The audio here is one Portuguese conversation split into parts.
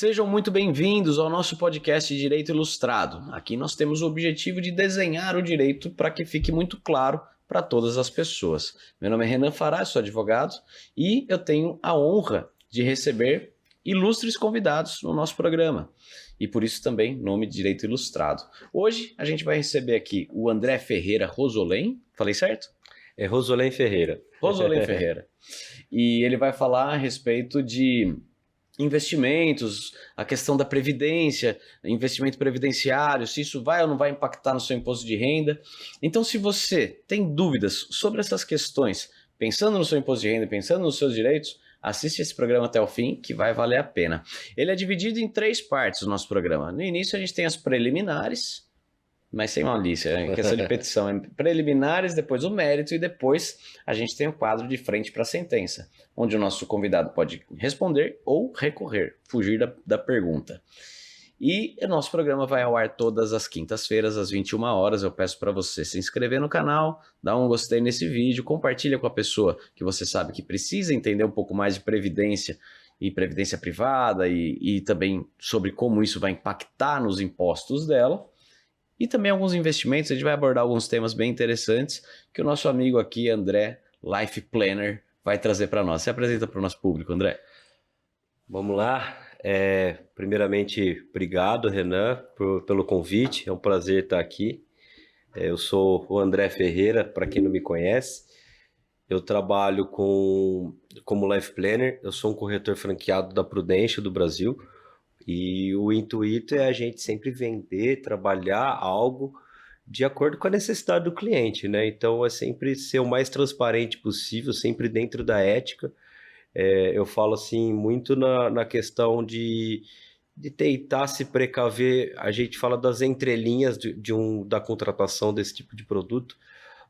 Sejam muito bem-vindos ao nosso podcast Direito Ilustrado. Aqui nós temos o objetivo de desenhar o direito para que fique muito claro para todas as pessoas. Meu nome é Renan Fará, sou advogado e eu tenho a honra de receber ilustres convidados no nosso programa. E por isso também nome de Direito Ilustrado. Hoje a gente vai receber aqui o André Ferreira Rosolém. Falei certo? É Rosolém Ferreira. Rosolém Ferreira. E ele vai falar a respeito de investimentos, a questão da previdência, investimento previdenciário, se isso vai ou não vai impactar no seu imposto de renda. Então, se você tem dúvidas sobre essas questões, pensando no seu imposto de renda, pensando nos seus direitos, assiste esse programa até o fim, que vai valer a pena. Ele é dividido em 3 partes, o nosso programa. No início, a gente tem as preliminares, mas sem malícia, é questão de petição. É preliminares, depois o mérito e depois a gente tem o quadro de frente para a sentença, onde o nosso convidado pode responder ou recorrer, fugir da pergunta. E o nosso programa vai ao ar todas as quintas-feiras, às 21 horas. Eu peço para você se inscrever no canal, dar um gostei nesse vídeo, compartilha com a pessoa que você sabe que precisa entender um pouco mais de previdência e previdência privada e também sobre como isso vai impactar nos impostos dela. E também alguns investimentos, a gente vai abordar alguns temas bem interessantes que o nosso amigo aqui, André, Life Planner, vai trazer para nós. Se apresenta para o nosso público, André. Vamos lá. Primeiramente, obrigado, Renan, pelo convite. É um prazer estar aqui. Eu sou o André Ferreira, para quem não me conhece. Eu trabalho como Life Planner. Eu sou um corretor franqueado da Prudential do Brasil. E o intuito é a gente sempre vender, trabalhar algo de acordo com a necessidade do cliente, né? Então é sempre ser o mais transparente possível, sempre dentro da ética. Eu falo assim muito na questão de tentar se precaver. A gente fala das entrelinhas da contratação desse tipo de produto,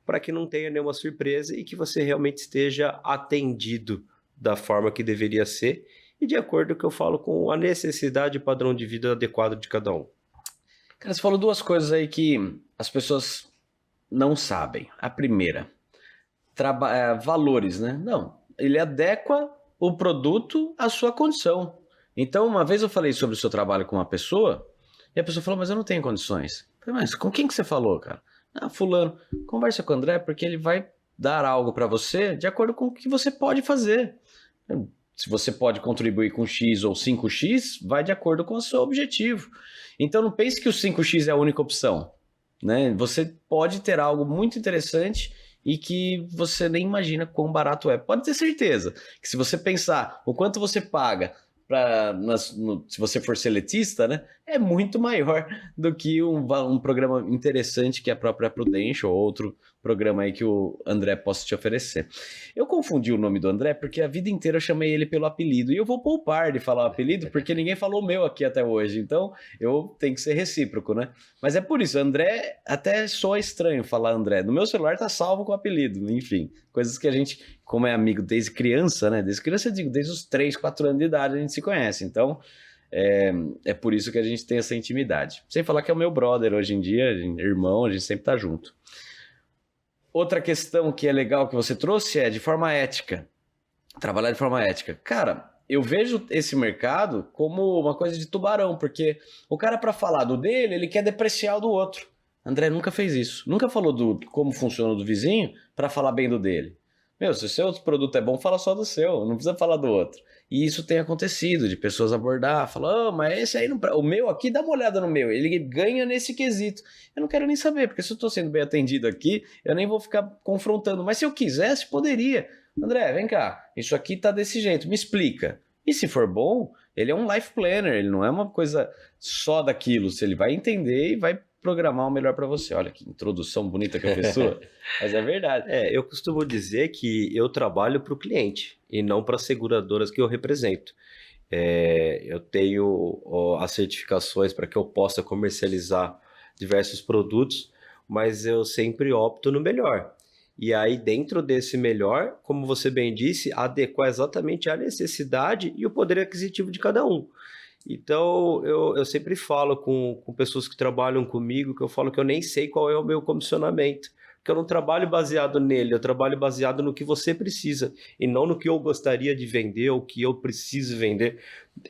para que não tenha nenhuma surpresa e que você realmente esteja atendido da forma que deveria ser e de acordo com o que eu falo com a necessidade e padrão de vida adequado de cada um. Cara, você falou 2 coisas aí que as pessoas não sabem. A primeira, valores, né? Não, ele adequa o produto à sua condição. Então, uma vez eu falei sobre o seu trabalho com uma pessoa e a pessoa falou, mas eu não tenho condições. Eu falei, mas com quem que você falou, cara? Ah, fulano. Conversa com o André porque ele vai dar algo para você de acordo com o que você pode fazer. Se você pode contribuir com X ou 5X, vai de acordo com o seu objetivo. Então não pense que o 5X é a única opção, né? Você pode ter algo muito interessante e que você nem imagina quão barato é. Pode ter certeza que se você pensar o quanto você paga se você for seletista, né, é muito maior do que um programa interessante que é a própria Prudential ou outro programa aí que o André possa te oferecer. Eu confundi o nome do André porque a vida inteira eu chamei ele pelo apelido e eu vou poupar de falar o apelido porque ninguém falou o meu aqui até hoje, então eu tenho que ser recíproco, né? Mas é por isso, André até soa estranho falar André. No meu celular tá salvo com o apelido, enfim, coisas que a gente, como é amigo desde criança, né? Desde criança eu digo, desde os 3, 4 anos de idade a gente se conhece, então é por isso que a gente tem essa intimidade. Sem falar que é o meu brother hoje em dia, irmão, a gente sempre tá junto. Outra questão que é legal que você trouxe é de forma ética. Trabalhar de forma ética. Cara, eu vejo esse mercado como uma coisa de tubarão, porque o cara, para falar do dele, ele quer depreciar o do outro. André nunca fez isso. Nunca falou como funciona o do vizinho para falar bem do dele. Meu, se o seu produto é bom, fala só do seu, não precisa falar do outro. E isso tem acontecido, de pessoas abordar, falar, oh, mas esse aí, não, o meu aqui, dá uma olhada no meu, ele ganha nesse quesito. Eu não quero nem saber, porque se eu estou sendo bem atendido aqui, eu nem vou ficar confrontando. Mas se eu quisesse, poderia. André, vem cá, isso aqui tá desse jeito, me explica. E se for bom, ele é um life planner, ele não é uma coisa só daquilo, se ele vai entender e vai programar o melhor para você. Olha que introdução bonita que eu fiz sua, mas é verdade. Eu costumo dizer que eu trabalho para o cliente e não para as seguradoras que eu represento. Eu tenho as certificações para que eu possa comercializar diversos produtos, mas eu sempre opto no melhor. E aí, dentro desse melhor, como você bem disse, adequar exatamente a necessidade e o poder aquisitivo de cada um. Então, eu sempre falo com pessoas que trabalham comigo, que eu falo que eu nem sei qual é o meu comissionamento, Porque eu não trabalho baseado nele, eu trabalho baseado no que você precisa e não no que eu gostaria de vender ou que eu preciso vender,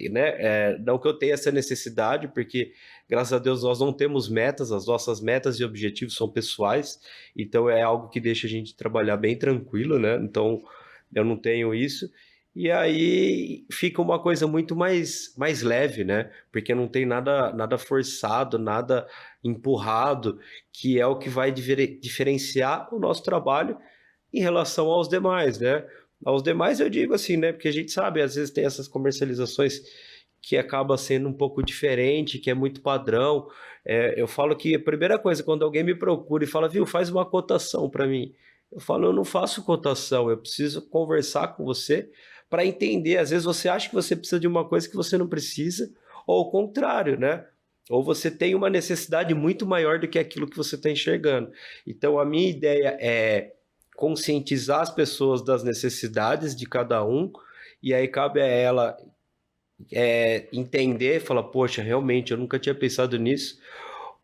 né? Não que eu tenha essa necessidade, porque graças a Deus nós não temos metas, as nossas metas e objetivos são pessoais, então é algo que deixa a gente trabalhar bem tranquilo, né? Então eu não tenho isso. E aí fica uma coisa muito mais leve, né? Porque não tem nada forçado, nada empurrado, que é o que vai diferenciar o nosso trabalho em relação aos demais, né? Aos demais eu digo assim, né? Porque a gente sabe, às vezes tem essas comercializações que acaba sendo um pouco diferente, que é muito padrão. Eu falo que a primeira coisa, quando alguém me procura e fala, viu, faz uma cotação para mim. Eu falo, eu não faço cotação, eu preciso conversar com você para entender. Às vezes você acha que você precisa de uma coisa que você não precisa, ou o contrário, né? Ou você tem uma necessidade muito maior do que aquilo que você está enxergando. Então, a minha ideia é conscientizar as pessoas das necessidades de cada um, e aí cabe a ela entender, falar, poxa, realmente, eu nunca tinha pensado nisso.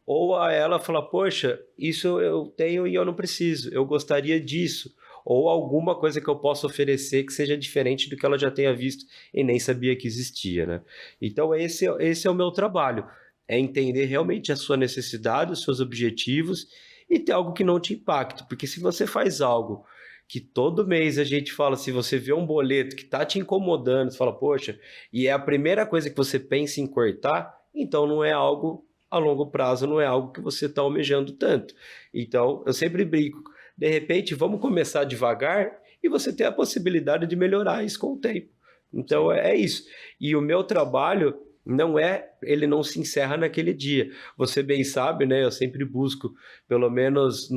Ou a ela falar, poxa, isso eu tenho e eu não preciso, eu gostaria disso. Ou alguma coisa que eu possa oferecer que seja diferente do que ela já tenha visto e nem sabia que existia, né? Então esse é o meu trabalho, é entender realmente a sua necessidade, os seus objetivos e ter algo que não te impacte. Porque se você faz algo que todo mês a gente fala, se você vê um boleto que está te incomodando, você fala, poxa, e é a primeira coisa que você pensa em cortar, então não é algo a longo prazo, não é algo que você está almejando tanto. Então, eu sempre brinco, de repente, vamos começar devagar e você tem a possibilidade de melhorar isso com o tempo. Então, é isso. E o meu trabalho ele não se encerra naquele dia. Você bem sabe, né? Eu sempre busco, pelo menos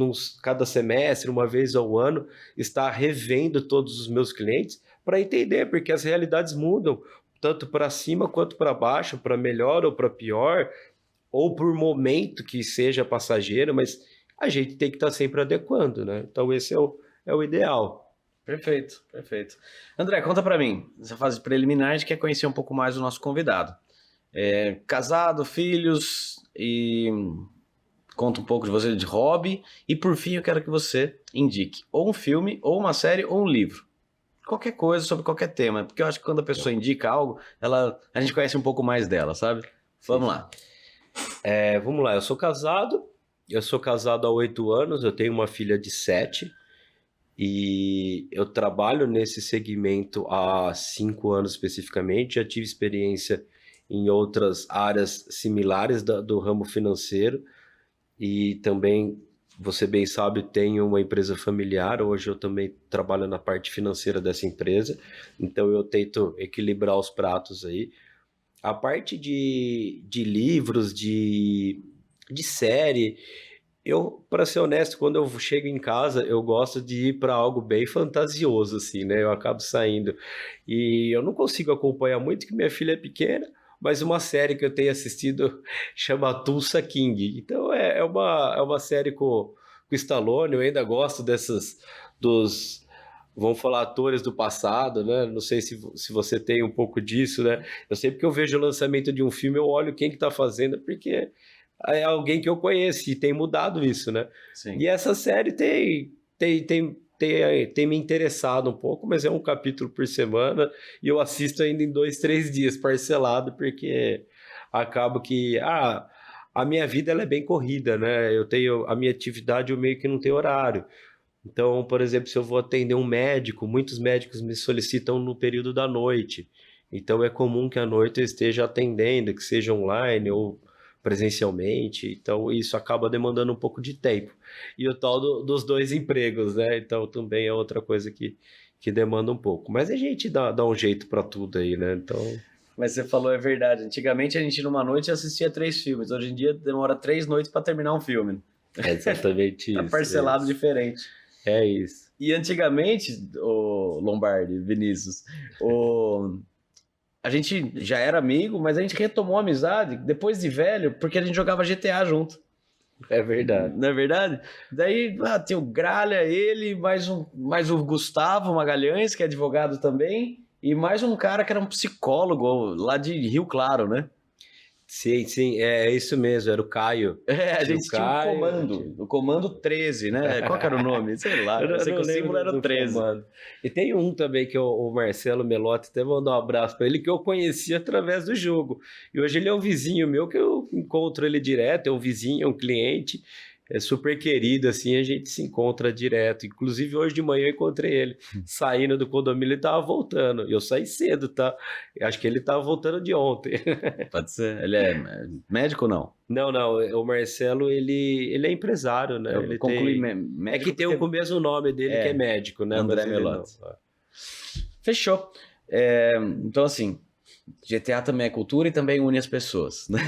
cada semestre, uma vez ao ano, estar revendo todos os meus clientes para entender, porque as realidades mudam, tanto para cima quanto para baixo, para melhor ou para pior, ou por momento que seja passageiro, mas a gente tem que estar sempre adequando, né? Então esse é o ideal. Perfeito, perfeito. André, conta pra mim, nessa fase preliminar a gente quer conhecer um pouco mais o nosso convidado. Casado, filhos, e conta um pouco de você, de hobby, e por fim eu quero que você indique ou um filme, ou uma série, ou um livro. Qualquer coisa sobre qualquer tema, porque eu acho que quando a pessoa indica algo, a gente conhece um pouco mais dela, sabe? Vamos lá. Vamos lá, eu sou casado há 8 anos, eu tenho uma filha de 7 e eu trabalho nesse segmento há 5 anos especificamente, já tive experiência em outras áreas similares do ramo financeiro e também, você bem sabe, tenho uma empresa familiar, hoje eu também trabalho na parte financeira dessa empresa, então eu tento equilibrar os pratos aí. A parte de livros, de série, para ser honesto, quando eu chego em casa, eu gosto de ir para algo bem fantasioso, assim, né? Eu acabo saindo. E eu não consigo acompanhar muito, que minha filha é pequena, mas uma série que eu tenho assistido chama Tulsa King. Então é uma série com o Stallone, eu ainda gosto dos, vamos falar, atores do passado, né? Não sei se você tem um pouco disso, né? Eu sempre que eu vejo o lançamento de um filme, eu olho quem que tá fazendo, porque é alguém que eu conheço e tem mudado isso, né? Sim. E essa série tem me interessado um pouco, mas é um capítulo por semana e eu assisto ainda em 2, 3 dias, parcelado, porque acaba que a minha vida ela é bem corrida, né? A minha atividade, eu meio que não tenho horário. Então, por exemplo, se eu vou atender um médico, muitos médicos me solicitam no período da noite. Então, é comum que à noite eu esteja atendendo, que seja online ou presencialmente. Então, isso acaba demandando um pouco de tempo. E o tal dos 2 empregos, né? Então, também é outra coisa que demanda um pouco. Mas a gente dá um jeito para tudo aí, né? Então... Mas você falou, é verdade. Antigamente a gente numa noite assistia 3 filmes. Hoje em dia demora 3 noites para terminar um filme. É exatamente isso. Tá parcelado diferente. É isso. E antigamente, o Lombardi, Vinícius, a gente já era amigo, mas a gente retomou a amizade depois de velho, porque a gente jogava GTA junto. É verdade. Não é verdade? Daí tem o Gralha, ele, mais o Gustavo Magalhães, que é advogado também, e mais um cara que era um psicólogo lá de Rio Claro, né? Sim, sim, é isso mesmo, era o Caio. A Tinha o gente tinha um Caio, comando, o comando 13, né? Qual que era o nome? Sei lá, eu sei que não o símbolo lembro era o do 13. comando. E tem um também que é o Marcelo Melotti, até mandar um abraço para ele, que eu conheci através do jogo. E hoje ele é um vizinho meu que eu encontro ele direto, é um vizinho, é um cliente, é super querido, assim, a gente se encontra direto. Inclusive hoje de manhã eu encontrei ele saindo do condomínio, ele tava voltando. Eu saí cedo, tá? Eu acho que ele tava voltando de ontem. Pode ser. Ele é médico ou não? Não, não, o Marcelo, ele é empresário, né? Eu Ele concluí tem... É que médico tem um com porque o mesmo nome dele, que é é médico, né? André Mas ele não. Melotti. Fechou. Então, assim, GTA também é cultura e também une as pessoas, né?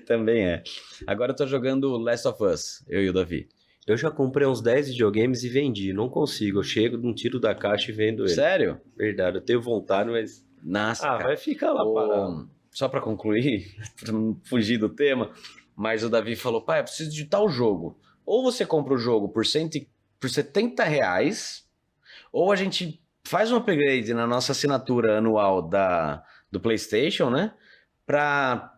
Também é. Agora eu tô jogando Last of Us, eu e o Davi. Eu já comprei uns 10 videogames e vendi, não consigo. Eu chego, não tiro da caixa e vendo ele. Sério? Verdade, eu tenho vontade, mas... Nossa, cara. vai ficar lá parado. Só pra concluir, pra não fugir do tema, mas o Davi falou, pai, eu preciso de tal jogo. Ou você compra o jogo por R$ 70, ou a gente faz um upgrade na nossa assinatura anual do PlayStation, né? Pra...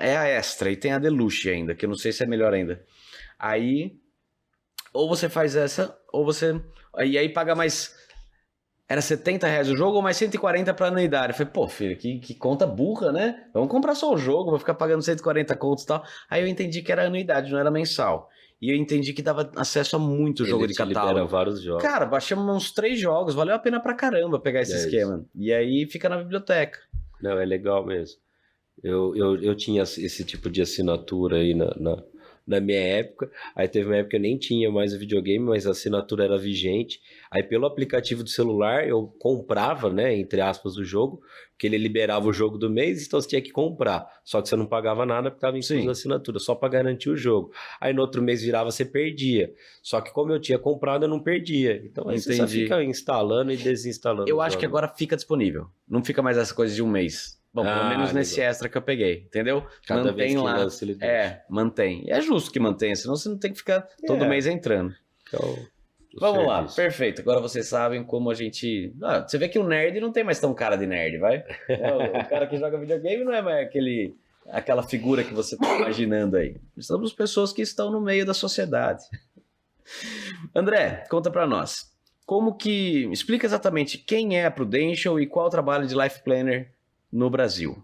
é a extra, e tem a Deluxe ainda, que eu não sei se é melhor ainda. Aí, ou você faz essa, ou você... E aí paga mais... Era R$ 70 o jogo ou mais 140 pra anuidade. Eu falei, pô, filho, que conta burra, né? Vamos comprar só o jogo, vou ficar pagando 140 contos e tal. Aí eu entendi que era anuidade, não era mensal. E eu entendi que dava acesso a muito jogo de Libera catálogo. vários jogos. Cara, baixamos uns 3 jogos, valeu a pena pra caramba pegar esse esquema. E aí fica na biblioteca. Não, é legal mesmo. Eu tinha esse tipo de assinatura aí na minha época. Aí teve uma época que eu nem tinha mais o videogame, mas a assinatura era vigente. Aí pelo aplicativo do celular eu comprava, né, entre aspas, o jogo, porque ele liberava o jogo do mês, então você tinha que comprar. Só que você não pagava nada porque estava incluso na assinatura, só para garantir o jogo. Aí no outro mês virava, você perdia. Só que como eu tinha comprado, eu não perdia. Então aí você só fica instalando e desinstalando. Eu acho que agora fica disponível. Não fica mais essa coisa de um mês. Bom, pelo menos nesse extra que eu peguei, entendeu? Cada mantém vez que lá. lança, ele deixa. Mantém. E é justo que mantenha, senão você não tem que ficar todo mês entrando. Então, vamos lá, perfeito. Agora vocês sabem como a gente... você vê que o nerd não tem mais tão cara de nerd, vai? O cara que joga videogame não é mais aquela figura que você tá imaginando aí. Somos pessoas que estão no meio da sociedade. André, conta pra nós. Explica exatamente quem é a Prudential e qual o trabalho de Life Planner no Brasil.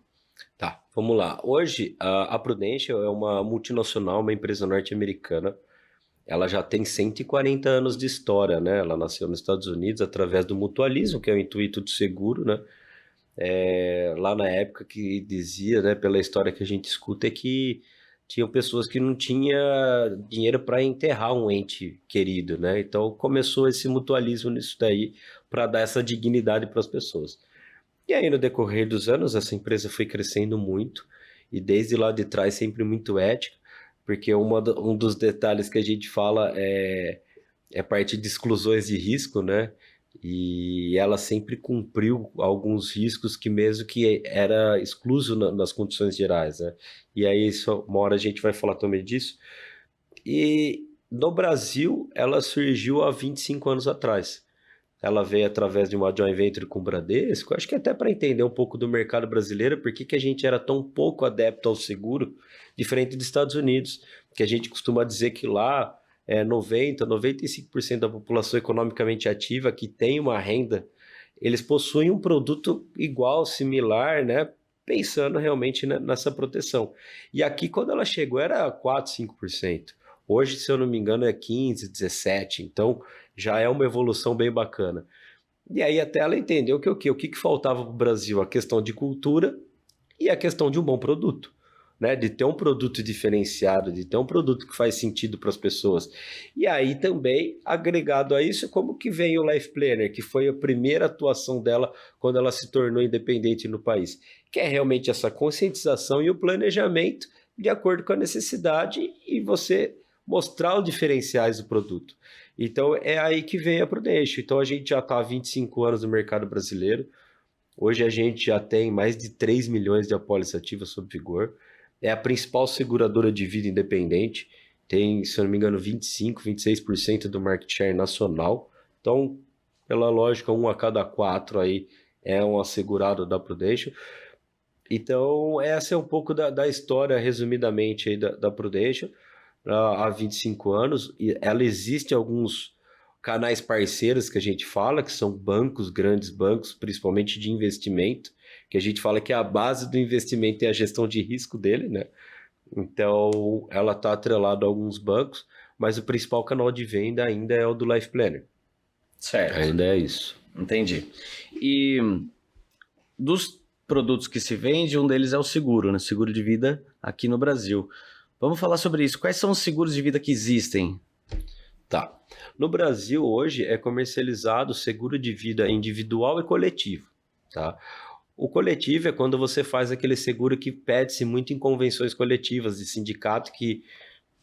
Tá, vamos lá. Hoje, a Prudential é uma multinacional, uma empresa norte-americana. Ela já tem 140 anos de história, né? Ela nasceu nos Estados Unidos através do mutualismo, que é o intuito do seguro, né? Lá na época que dizia, né, pela história que a gente escuta, é que tinham pessoas que não tinham dinheiro para enterrar um ente querido, né? Então começou esse mutualismo nisso daí para dar essa dignidade para as pessoas. E aí, no decorrer dos anos, essa empresa foi crescendo muito, e desde lá de trás sempre muito ética, porque um dos detalhes que a gente fala é parte de exclusões de risco, né? E ela sempre cumpriu alguns riscos que mesmo que era excluso nas condições gerais, né? E aí, uma hora a gente vai falar também disso. E no Brasil, ela surgiu há 25 anos atrás. Ela veio através de uma joint venture com o Bradesco, acho que até para entender um pouco do mercado brasileiro, por que a gente era tão pouco adepto ao seguro, diferente dos Estados Unidos, que a gente costuma dizer que lá 95% da população economicamente ativa que tem uma renda, eles possuem um produto igual, similar, né? Pensando realmente nessa proteção. E aqui, quando ela chegou, era 4%, 5%. Hoje, se eu não me engano, é 15%, 17%. Então, já é uma evolução bem bacana. E aí até ela entendeu que o que faltava para o Brasil? A questão de cultura e a questão de um bom produto, né? De ter um produto diferenciado, de ter um produto que faz sentido para as pessoas. E aí também, agregado a isso, como que vem o Life Planner, que foi a primeira atuação dela quando ela se tornou independente no país, que é realmente essa conscientização e o planejamento de acordo com a necessidade e você mostrar os diferenciais do produto. Então é aí que vem a Prudential. Então a gente já está há 25 anos no mercado brasileiro. Hoje a gente já tem mais de 3 milhões de apólices ativas sob vigor. É a principal seguradora de vida independente. Tem, se eu não me engano, 25%, 26% do market share nacional. Então, pela lógica, 1 a cada 4 aí é um assegurado da Prudential. Então, essa é um pouco da história, resumidamente, aí da Prudential, há 25 anos. E ela existe em alguns canais parceiros que a gente fala, que são bancos, grandes bancos, principalmente de investimento, que a gente fala que a base do investimento é a gestão de risco dele, né? Então, ela está atrelada a alguns bancos, mas o principal canal de venda ainda é o do Life Planner. Certo, Ainda é isso. entendi. E dos produtos que se vende, um deles é o seguro, né? Seguro de vida aqui no Brasil. Vamos falar sobre isso. Quais são os seguros de vida que existem? Tá. No Brasil, hoje, é comercializado seguro de vida individual e coletivo, tá? O coletivo é quando você faz aquele seguro que pede-se muito em convenções coletivas de sindicato que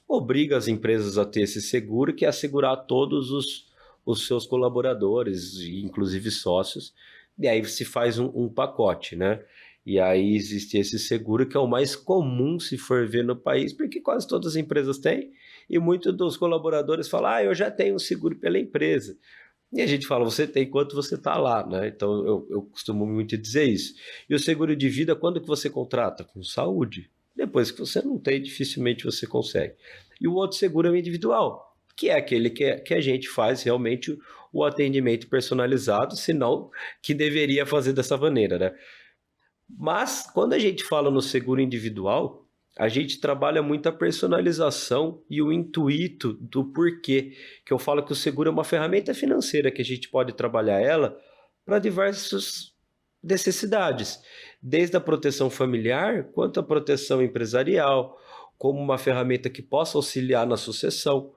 obriga as empresas a ter esse seguro, que é assegurar todos os seus colaboradores, inclusive sócios, e aí se faz um pacote, né? E aí existe esse seguro que é o mais comum se for ver no país, porque quase todas as empresas têm, e muitos dos colaboradores falam, eu já tenho um seguro pela empresa. E a gente fala, você tem enquanto você está lá, né? Então eu costumo muito dizer isso. E o seguro de vida, quando que você contrata? Com saúde. Depois que você não tem, dificilmente você consegue. E o outro seguro é o individual, que é aquele que a gente faz realmente o atendimento personalizado, senão que deveria fazer dessa maneira, né? Mas quando a gente fala no seguro individual, a gente trabalha muito a personalização e o intuito do porquê. Que eu falo que o seguro é uma ferramenta financeira que a gente pode trabalhar ela para diversas necessidades, desde a proteção familiar quanto a proteção empresarial, como uma ferramenta que possa auxiliar na sucessão.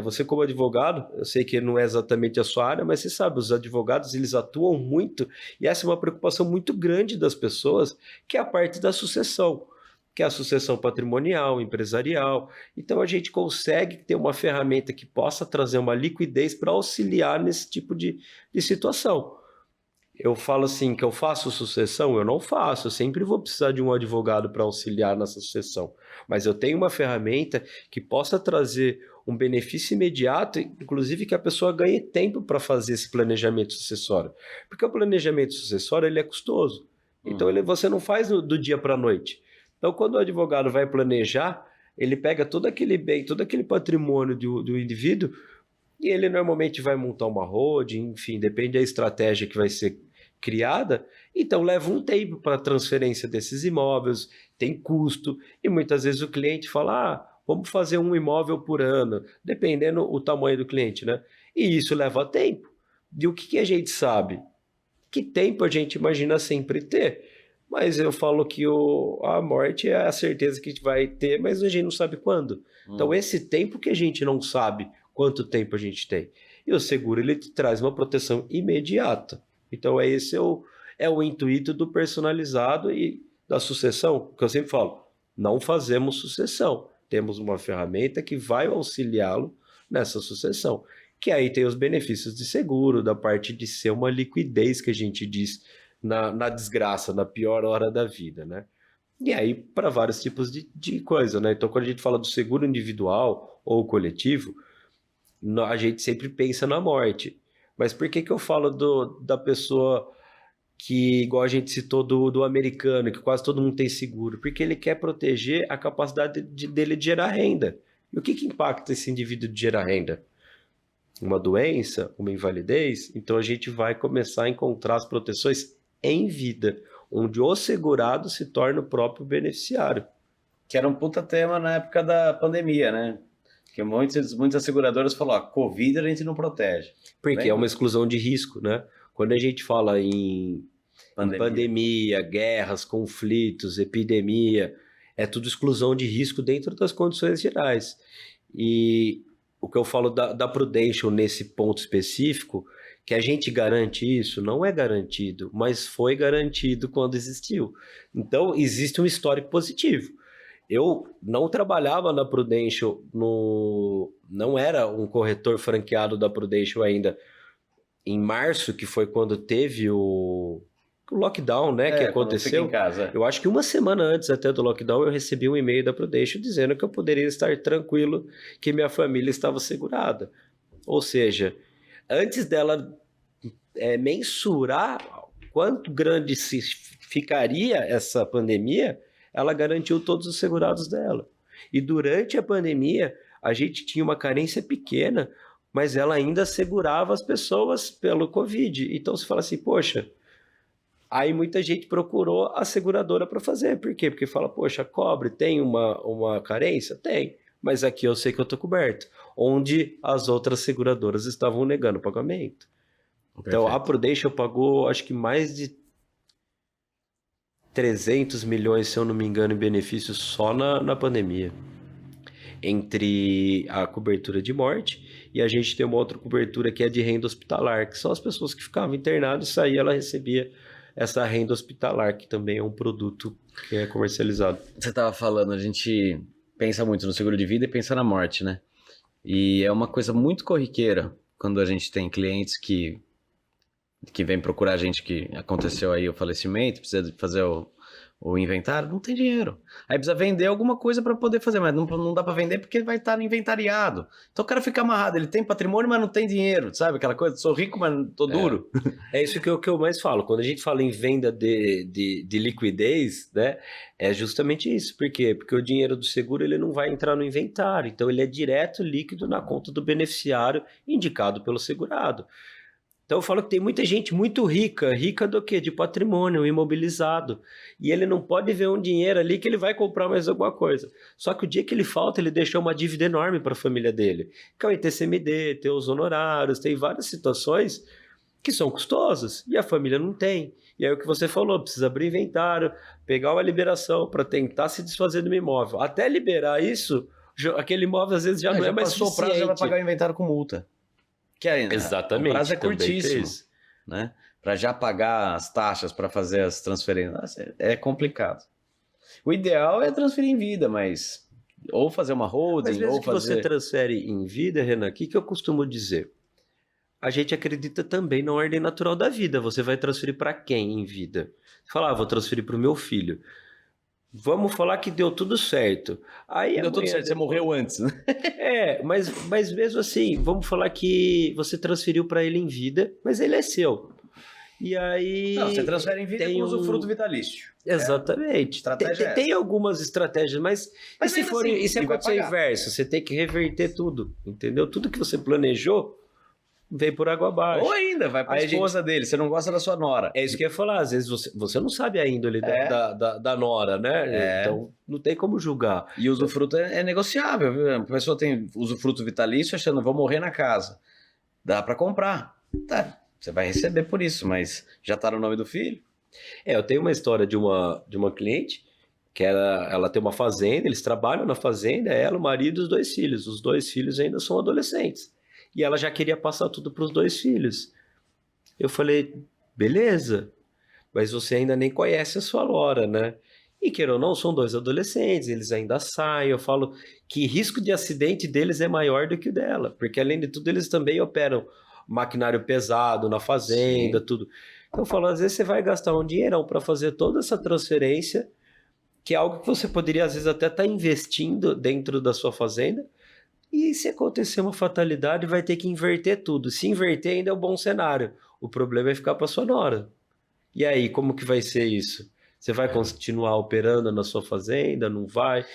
Você como advogado, eu sei que não é exatamente a sua área, mas você sabe, os advogados eles atuam muito e essa é uma preocupação muito grande das pessoas, que é a parte da sucessão, que é a sucessão patrimonial, empresarial. Então a gente consegue ter uma ferramenta que possa trazer uma liquidez para auxiliar nesse tipo de situação. Eu falo assim, que eu faço sucessão? Eu não faço, eu sempre vou precisar de um advogado para auxiliar nessa sucessão. Mas eu tenho uma ferramenta que possa trazer um benefício imediato, inclusive que a pessoa ganhe tempo para fazer esse planejamento sucessório. Porque o planejamento sucessório ele é custoso. Então você não faz do dia para a noite. Então quando o advogado vai planejar, ele pega todo aquele bem, todo aquele patrimônio do indivíduo e ele normalmente vai montar uma holding, enfim, depende da estratégia que vai ser criada, então leva um tempo para a transferência desses imóveis, tem custo, e muitas vezes o cliente fala, vamos fazer um imóvel por ano, dependendo o tamanho do cliente, né? E isso leva tempo. E o que a gente sabe? Que tempo a gente imagina sempre ter, mas eu falo que a morte é a certeza que a gente vai ter, mas a gente não sabe quando. Então esse tempo que a gente não sabe quanto tempo a gente tem. E o seguro ele te traz uma proteção imediata. Então esse é o intuito do personalizado e da sucessão, que eu sempre falo, não fazemos sucessão. Temos uma ferramenta que vai auxiliá-lo nessa sucessão. Que aí tem os benefícios de seguro, da parte de ser uma liquidez que a gente diz na desgraça, na pior hora da vida, né? E aí para vários tipos de coisa, né? Então quando a gente fala do seguro individual ou coletivo, a gente sempre pensa na morte. Mas por que eu falo da pessoa que, igual a gente citou do americano, que quase todo mundo tem seguro? Porque ele quer proteger a capacidade dele de gerar renda. E o que impacta esse indivíduo de gerar renda? Uma doença, uma invalidez? Então a gente vai começar a encontrar as proteções em vida, onde o segurado se torna o próprio beneficiário. Que era um puta tema na época da pandemia, né? Que muitas seguradoras falaram, a Covid a gente não protege. Porque é uma exclusão de risco, né? Quando a gente fala em pandemia, guerras, conflitos, epidemia, é tudo exclusão de risco dentro das condições gerais. E o que eu falo da Prudential nesse ponto específico, que a gente garante isso, não é garantido, mas foi garantido quando existiu. Então, existe um histórico positivo. Eu não trabalhava na Prudential, não era um corretor franqueado da Prudential ainda. Em março, que foi quando teve o lockdown, né, que aconteceu. Em casa. Eu acho que uma semana antes até do lockdown eu recebi um e-mail da Prudential dizendo que eu poderia estar tranquilo, que minha família estava segurada. Ou seja, antes dela mensurar quanto grande ficaria essa pandemia, ela garantiu todos os segurados dela. E durante a pandemia, a gente tinha uma carência pequena, mas ela ainda segurava as pessoas pelo Covid. Então você fala assim, poxa, aí muita gente procurou a seguradora para fazer. Por quê? Porque fala, poxa, cobre tem uma carência? Tem, mas aqui eu sei que eu estou coberto. Onde as outras seguradoras estavam negando o pagamento. Então a Prudential pagou, acho que mais de 300 milhões, se eu não me engano, em benefícios só na pandemia. Entre a cobertura de morte e a gente tem uma outra cobertura que é de renda hospitalar, que são as pessoas que ficavam internadas e saía, ela recebia essa renda hospitalar, que também é um produto que é comercializado. Você estava falando, a gente pensa muito no seguro de vida e pensa na morte, né? E é uma coisa muito corriqueira quando a gente tem clientes que vem procurar a gente que aconteceu aí o falecimento, precisa fazer o inventário, não tem dinheiro. Aí precisa vender alguma coisa para poder fazer, mas não dá para vender porque vai estar no inventariado. Então o cara fica amarrado, ele tem patrimônio, mas não tem dinheiro, sabe? Aquela coisa, sou rico, mas tô duro. É isso que eu mais falo. Quando a gente fala em venda de liquidez, né, é justamente isso. Por quê? Porque o dinheiro do seguro ele não vai entrar no inventário, então ele é direto líquido na conta do beneficiário indicado pelo segurado. Então eu falo que tem muita gente muito rica do quê? De patrimônio imobilizado. E ele não pode ver um dinheiro ali que ele vai comprar mais alguma coisa. Só que o dia que ele falta, ele deixou uma dívida enorme para a família dele. Que é o ITCMD, tem os honorários, tem várias situações que são custosas e a família não tem. E aí o que você falou, precisa abrir inventário, pegar uma liberação para tentar se desfazer do imóvel. Até liberar isso, aquele imóvel às vezes já não é mais passou suficiente. O prazo, já vai pagar o inventário com multa. Que é, exatamente. O prazo é curtíssimo, né? Para já pagar as taxas para fazer as transferências é complicado. O ideal é transferir em vida, mas ou fazer uma holding, mas mesmo ou que fazer... você transfere em vida, Renan, o que eu costumo dizer? A gente acredita também na ordem natural da vida. Você vai transferir para quem em vida? Fala, vou transferir para o meu filho. Vamos falar que deu tudo certo. Aí deu tudo certo, você morreu antes, né? Mas mesmo assim, vamos falar que você transferiu para ele em vida, mas ele é seu. E aí... Não, você transfere em vida com usufruto vitalício. Exatamente. Tem algumas estratégias, mas e se acontecer o inverso? Você tem que reverter tudo, entendeu? Tudo que você planejou veio por água abaixo. Ou ainda, vai para a esposa dele, você não gosta da sua nora. É isso que eu ia falar, às vezes você não sabe a índole da nora, né? Então não tem como julgar. E o usufruto é negociável, viu? A pessoa tem usufruto vitalício achando, vou morrer na casa. Dá para comprar. Tá, você vai receber por isso, mas já tá no nome do filho. Eu tenho uma história de uma cliente, que ela tem uma fazenda, eles trabalham na fazenda, ela, o marido e os 2 filhos. Os 2 filhos ainda são adolescentes. E ela já queria passar tudo para os 2 filhos. Eu falei, beleza, mas você ainda nem conhece a sua nora, né? E queira ou não, são 2 adolescentes, eles ainda saem. Eu falo que risco de acidente deles é maior do que o dela, porque além de tudo eles também operam maquinário pesado na fazenda, tudo. Então eu falo, às vezes você vai gastar um dinheirão para fazer toda essa transferência, que é algo que você poderia às vezes até estar investindo dentro da sua fazenda, e se acontecer uma fatalidade, vai ter que inverter tudo. Se inverter, ainda é um bom cenário. O problema é ficar para sua nora. E aí, como que vai ser isso? Você vai continuar operando na sua fazenda? Não vai?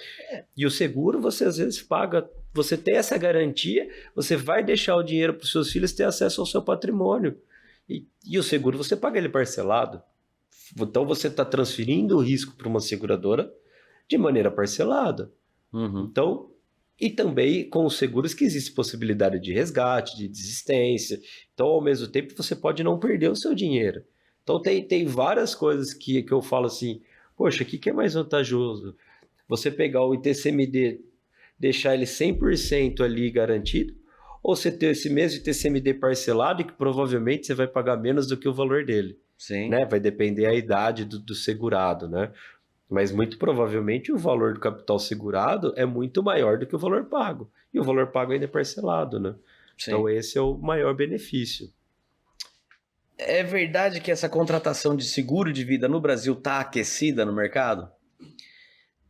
E o seguro, você às vezes paga. Você tem essa garantia, você vai deixar o dinheiro para os seus filhos ter acesso ao seu patrimônio. E o seguro, você paga ele parcelado. Então, você está transferindo o risco para uma seguradora de maneira parcelada. Então... E também com os seguros que existe possibilidade de resgate, de desistência. Então, ao mesmo tempo, você pode não perder o seu dinheiro. Então, tem várias coisas que eu falo assim, poxa, o que é mais vantajoso? Você pegar o ITCMD, deixar ele 100% ali garantido, ou você ter esse mesmo ITCMD parcelado e que provavelmente você vai pagar menos do que o valor dele. Sim. Né? Vai depender da idade do segurado, né? Mas muito provavelmente o valor do capital segurado é muito maior do que o valor pago. E o valor pago ainda é parcelado, né? Sim. Então esse é o maior benefício. É verdade que essa contratação de seguro de vida no Brasil está aquecida no mercado?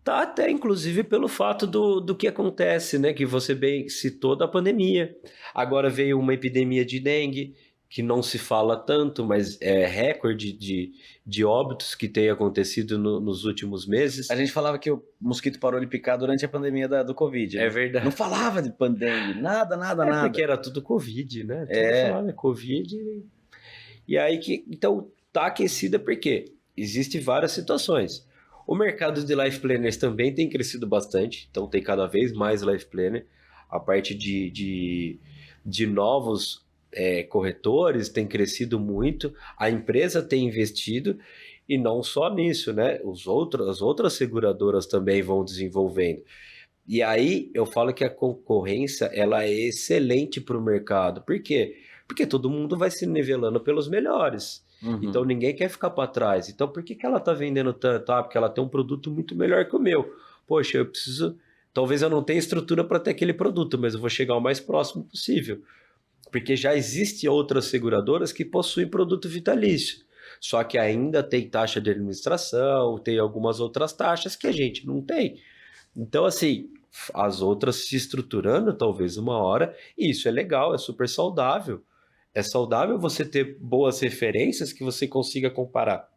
Tá até, inclusive, pelo fato do que acontece, né? Que você bem citou da pandemia. Agora veio uma epidemia de dengue, que não se fala tanto, mas é recorde de óbitos que tem acontecido nos últimos meses. A gente falava que o mosquito parou de picar durante a pandemia do Covid. Né? É verdade. Não falava de pandemia, nada. Porque era tudo Covid, né? Tudo falava Covid. E aí, então, tá aquecida porque existem várias situações. O mercado de Life Planners também tem crescido bastante, então tem cada vez mais Life Planner. A parte de novos corretores tem crescido muito, a empresa tem investido, e não só nisso, né? As outras seguradoras também vão desenvolvendo. E aí eu falo que a concorrência ela é excelente para o mercado. Por quê? Porque todo mundo vai se nivelando pelos melhores. Uhum. Então ninguém quer ficar para trás. Então por que ela está vendendo tanto? Porque ela tem um produto muito melhor que o meu. Poxa, eu preciso... Talvez eu não tenha estrutura para ter aquele produto, mas eu vou chegar o mais próximo possível. Porque já existem outras seguradoras que possuem produto vitalício. Só que ainda tem taxa de administração, tem algumas outras taxas que a gente não tem. Então, assim, as outras se estruturando talvez uma hora, e isso é legal, é super saudável. É saudável você ter boas referências que você consiga comparar.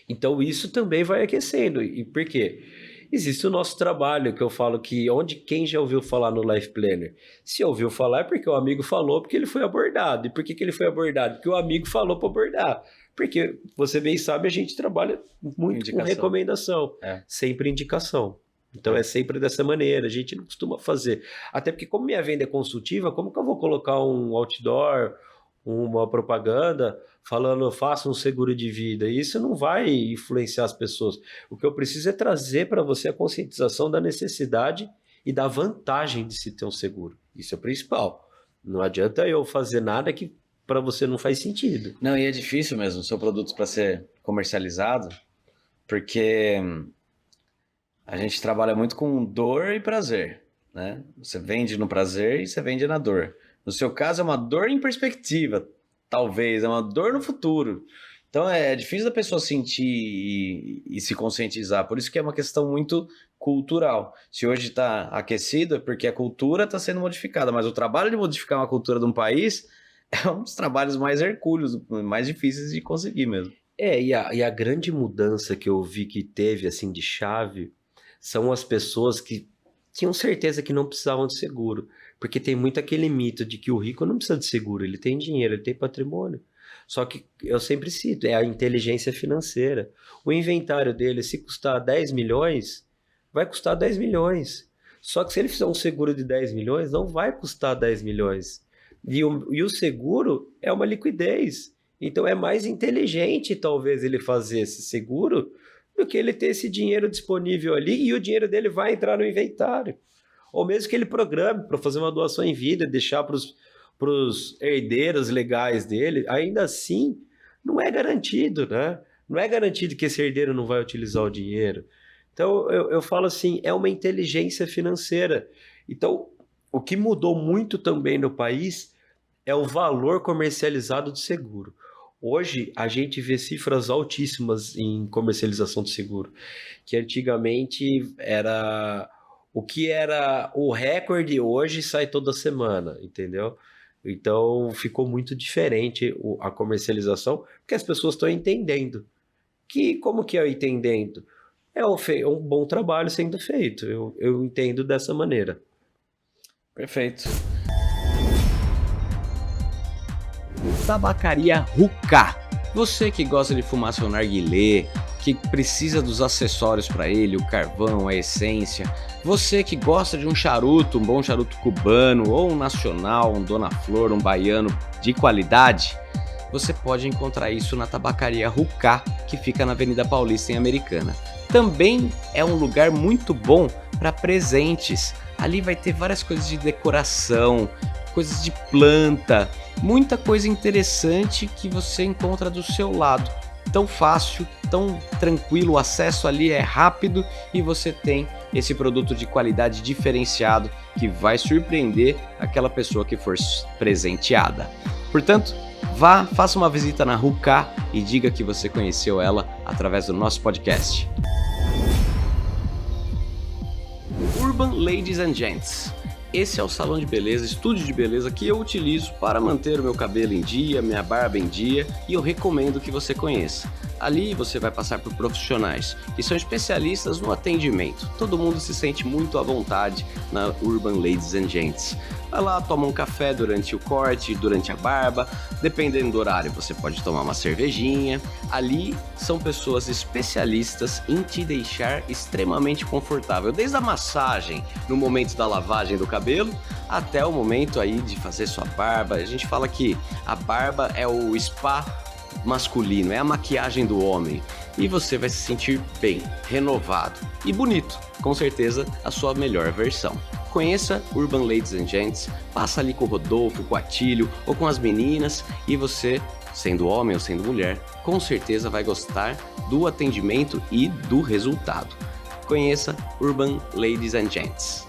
Então, isso também vai aquecendo. E por quê? Existe o nosso trabalho, que eu falo que quem já ouviu falar no Life Planner? Se ouviu falar é porque o amigo falou, porque ele foi abordado. E por que ele foi abordado? Porque o amigo falou para abordar. Porque, você bem sabe, a gente trabalha muito com recomendação. Sempre indicação. Então é sempre dessa maneira, a gente não costuma fazer. Até porque como minha venda é consultiva, como que eu vou colocar um outdoor, uma propaganda falando faça um seguro de vida? Isso não vai influenciar as pessoas. O que eu preciso é trazer para você a conscientização da necessidade e da vantagem de se ter um seguro. Isso é o principal. Não adianta eu fazer nada que para você não faz sentido. Não, e é difícil mesmo o seu produto para ser comercializado, porque a gente trabalha muito com dor e prazer, né? Você vende no prazer e você vende na dor. No seu caso, é uma dor em perspectiva, talvez, é uma dor no futuro. Então, é difícil da pessoa sentir e se conscientizar. Por isso que é uma questão muito cultural. Se hoje está aquecido, é porque a cultura está sendo modificada. Mas o trabalho de modificar uma cultura de um país é um dos trabalhos mais hercúleos, mais difíceis de conseguir mesmo. E a grande mudança que eu vi que teve, assim, de chave, são as pessoas que tinham certeza que não precisavam de seguro. Porque tem muito aquele mito de que o rico não precisa de seguro, ele tem dinheiro, ele tem patrimônio. Só que eu sempre cito, é a inteligência financeira. O inventário dele, se custar 10 milhões, vai custar 10 milhões. Só que se ele fizer um seguro de 10 milhões, não vai custar 10 milhões. E o seguro é uma liquidez. Então é mais inteligente, talvez, ele fazer esse seguro do que ele ter esse dinheiro disponível ali e o dinheiro dele vai entrar no inventário. Ou mesmo que ele programe para fazer uma doação em vida, deixar para os herdeiros legais dele, ainda assim, não é garantido, né? Não é garantido que esse herdeiro não vai utilizar o dinheiro. Então, eu falo assim, é uma inteligência financeira. Então, o que mudou muito também no país é o valor comercializado do seguro. Hoje, a gente vê cifras altíssimas em comercialização de seguro, que antigamente era... O que era o recorde hoje sai toda semana, entendeu? Então ficou muito diferente a comercialização, porque as pessoas estão entendendo. Como que é entendendo? É um bom trabalho sendo feito, eu entendo dessa maneira. Perfeito. Tabacaria Rucá. Você que gosta de fumar seu narguilé, que precisa dos acessórios para ele, o carvão, a essência. Você que gosta de um charuto, um bom charuto cubano, ou um nacional, um Dona Flor, um baiano de qualidade, você pode encontrar isso na Tabacaria Rucá, que fica na Avenida Paulista, em Americana. Também é um lugar muito bom para presentes. Ali vai ter várias coisas de decoração, coisas de planta, muita coisa interessante que você encontra do seu lado. Tão fácil, tão tranquilo, o acesso ali é rápido e você tem esse produto de qualidade diferenciado que vai surpreender aquela pessoa que for presenteada. Portanto, vá, faça uma visita na Rucá e diga que você conheceu ela através do nosso podcast. Urban Ladies and Gents. Esse é o salão de beleza, estúdio de beleza que eu utilizo para manter o meu cabelo em dia, minha barba em dia, e eu recomendo que você conheça. Ali você vai passar por profissionais que são especialistas no atendimento. Todo mundo se sente muito à vontade na Urban Ladies and Gents. Vai lá, toma um café durante o corte, durante a barba, dependendo do horário você pode tomar uma cervejinha. Ali são pessoas especialistas em te deixar extremamente confortável, desde a massagem no momento da lavagem do cabelo até o momento aí de fazer sua barba. A gente fala que a barba é o spa masculino, é a maquiagem do homem, e você vai se sentir bem, renovado e bonito, com certeza a sua melhor versão. Conheça Urban Ladies and Gents, passa ali com o Rodolfo, com o Atílio ou com as meninas, e você, sendo homem ou sendo mulher, com certeza vai gostar do atendimento e do resultado. Conheça Urban Ladies and Gents.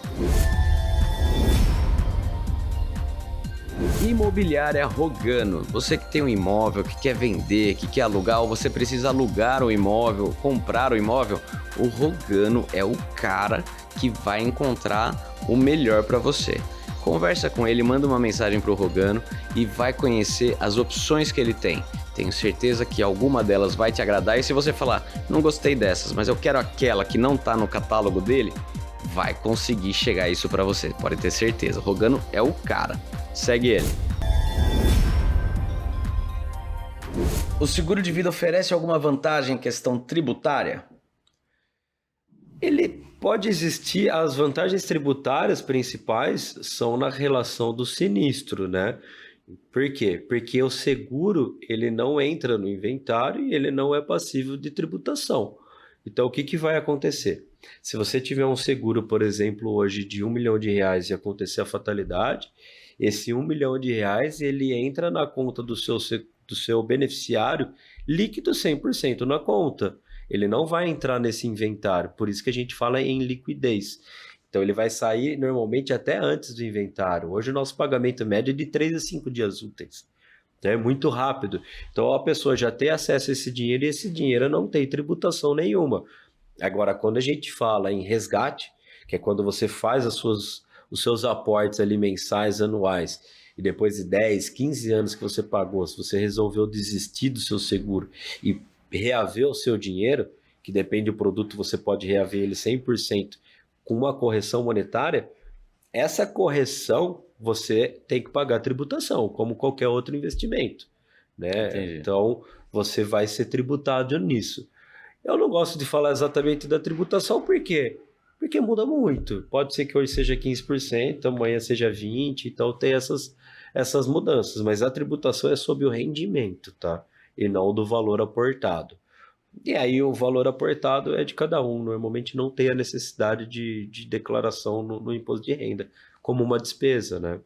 Imobiliária Rogano. Você que tem um imóvel, que quer vender, que quer alugar, ou você precisa alugar o imóvel, comprar o imóvel, o Rogano é o cara que vai encontrar o melhor para você. Conversa com ele, manda uma mensagem para o Rogano e vai conhecer as opções que ele tem. Tenho certeza que alguma delas vai te agradar, e se você falar, não gostei dessas, mas eu quero aquela que não está no catálogo dele, vai conseguir chegar isso para você, pode ter certeza. O Rogano é o cara. Segue ele. O seguro de vida oferece alguma vantagem em questão tributária? Ele pode existir, as vantagens tributárias principais são na relação do sinistro, né? Por quê? Porque o seguro, ele não entra no inventário e ele não é passível de tributação. Então, o que vai acontecer? Se você tiver um seguro, por exemplo, hoje de R$1 milhão e acontecer a fatalidade, esse R$1 milhão ele entra na conta do seu beneficiário líquido 100% na conta. Ele não vai entrar nesse inventário, por isso que a gente fala em liquidez. Então ele vai sair normalmente até antes do inventário. Hoje o nosso pagamento médio é de 3 a 5 dias úteis. É muito rápido. Então a pessoa já tem acesso a esse dinheiro e esse dinheiro não tem tributação nenhuma. Agora, quando a gente fala em resgate, que é quando você faz os seus aportes ali mensais, anuais, e depois de 10, 15 anos que você pagou, se você resolveu desistir do seu seguro e reaver o seu dinheiro, que depende do produto, você pode reaver ele 100% com uma correção monetária, essa correção você tem que pagar tributação, como qualquer outro investimento, né? Entendi. Então, você vai ser tributado nisso. Eu não gosto de falar exatamente da tributação, por quê? Porque muda muito. Pode ser que hoje seja 15%, amanhã seja 20%, então tem essas mudanças. Mas a tributação é sobre o rendimento, tá? E não do valor aportado. E aí o valor aportado é de cada um. Normalmente não tem a necessidade de declaração no imposto de renda, como uma despesa, né?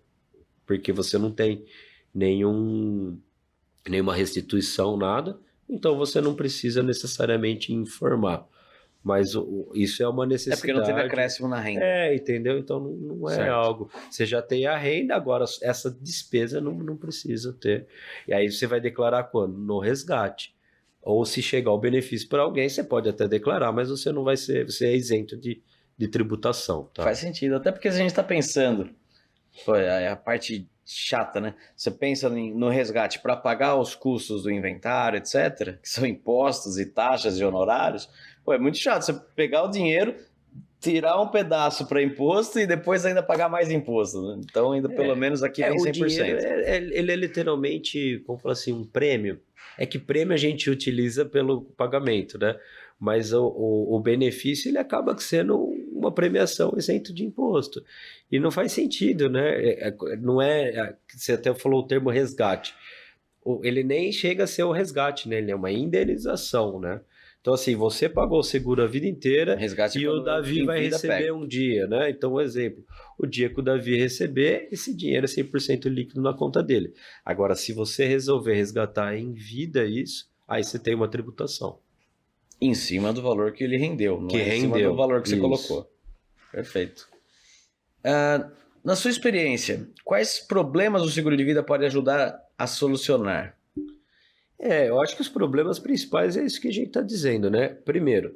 Porque você não tem nenhuma restituição, nada. Então você não precisa necessariamente informar. Mas isso é uma necessidade. É porque não teve acréscimo na renda. Entendeu? Então não é Certo. algo. Você já tem a renda, agora essa despesa não precisa ter. E aí você vai declarar quando? No resgate. Ou se chegar o benefício para alguém, você pode até declarar, mas você não vai ser, você é isento de tributação. Tá? Faz sentido, até porque a gente está pensando, pô, é a parte chata, né? Você pensa no resgate para pagar os custos do inventário, etc., que são impostos e taxas e honorários. Pô, é muito chato você pegar o dinheiro, tirar um pedaço para imposto e depois ainda pagar mais imposto, né? Então, ainda pelo menos aqui vem 100%. O dinheiro, ele é literalmente, como falar assim, um prêmio. É que prêmio a gente utiliza pelo pagamento, né? Mas o benefício, ele acaba sendo uma premiação isento de imposto. E não faz sentido, né? Você até falou o termo resgate. Ele nem chega a ser o resgate, né? Ele é uma indenização, né? Então, assim, você pagou o seguro a vida inteira Resgate e o Davi vai receber um dia, né? Então, um exemplo, o dia que o Davi receber, esse dinheiro é 100% líquido na conta dele. Agora, se você resolver resgatar em vida isso, aí você tem uma tributação. Em cima do valor que ele rendeu, não Que em cima rendeu, do valor que você isso. colocou. Perfeito. Na sua experiência, quais problemas o seguro de vida pode ajudar a solucionar? Eu acho que os problemas principais é isso que a gente está dizendo, né? Primeiro,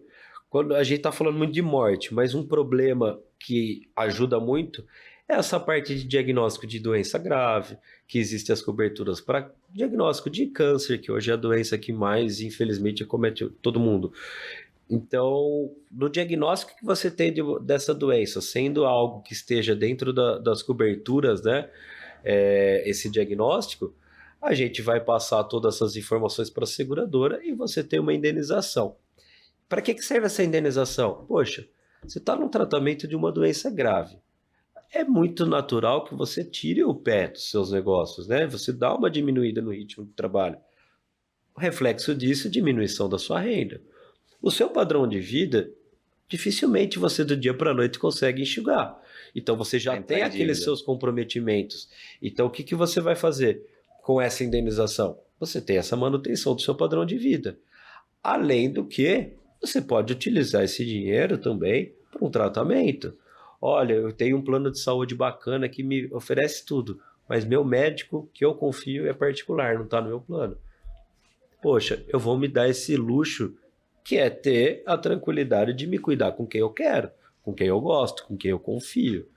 quando a gente está falando muito de morte, mas um problema que ajuda muito essa parte de diagnóstico de doença grave, que existem as coberturas para diagnóstico de câncer, que hoje é a doença que mais, infelizmente, acomete todo mundo. Então, no diagnóstico que você tem dessa doença, sendo algo que esteja dentro das coberturas, né, esse diagnóstico, a gente vai passar todas essas informações para a seguradora e você tem uma indenização. Para que serve essa indenização? Poxa, você está num tratamento de uma doença grave. É muito natural que você tire o pé dos seus negócios, né? Você dá uma diminuída no ritmo de trabalho. O reflexo disso é diminuição da sua renda. O seu padrão de vida, dificilmente você do dia para a noite consegue enxugar. Então você já tem aqueles seus comprometimentos. Então o que você vai fazer com essa indenização? Você tem essa manutenção do seu padrão de vida. Além do que, você pode utilizar esse dinheiro também para um tratamento. Olha, eu tenho um plano de saúde bacana que me oferece tudo, mas meu médico, que eu confio, é particular, não está no meu plano. Poxa, eu vou me dar esse luxo, que é ter a tranquilidade de me cuidar com quem eu quero, com quem eu gosto, com quem eu confio,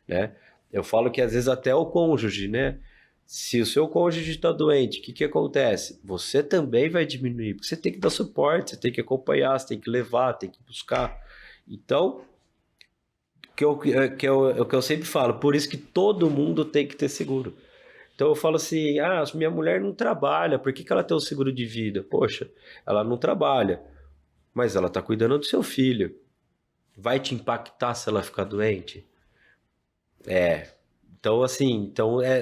né? Eu falo que às vezes até o cônjuge, né? Se o seu cônjuge está doente, o que acontece? Você também vai diminuir, porque você tem que dar suporte, você tem que acompanhar, você tem que levar, tem que buscar. Então, o que eu sempre falo, por isso que todo mundo tem que ter seguro. Então eu falo assim, minha mulher não trabalha, por que ela tem um seguro de vida? Poxa, ela não trabalha, mas ela está cuidando do seu filho. Vai te impactar se ela ficar doente? Então assim,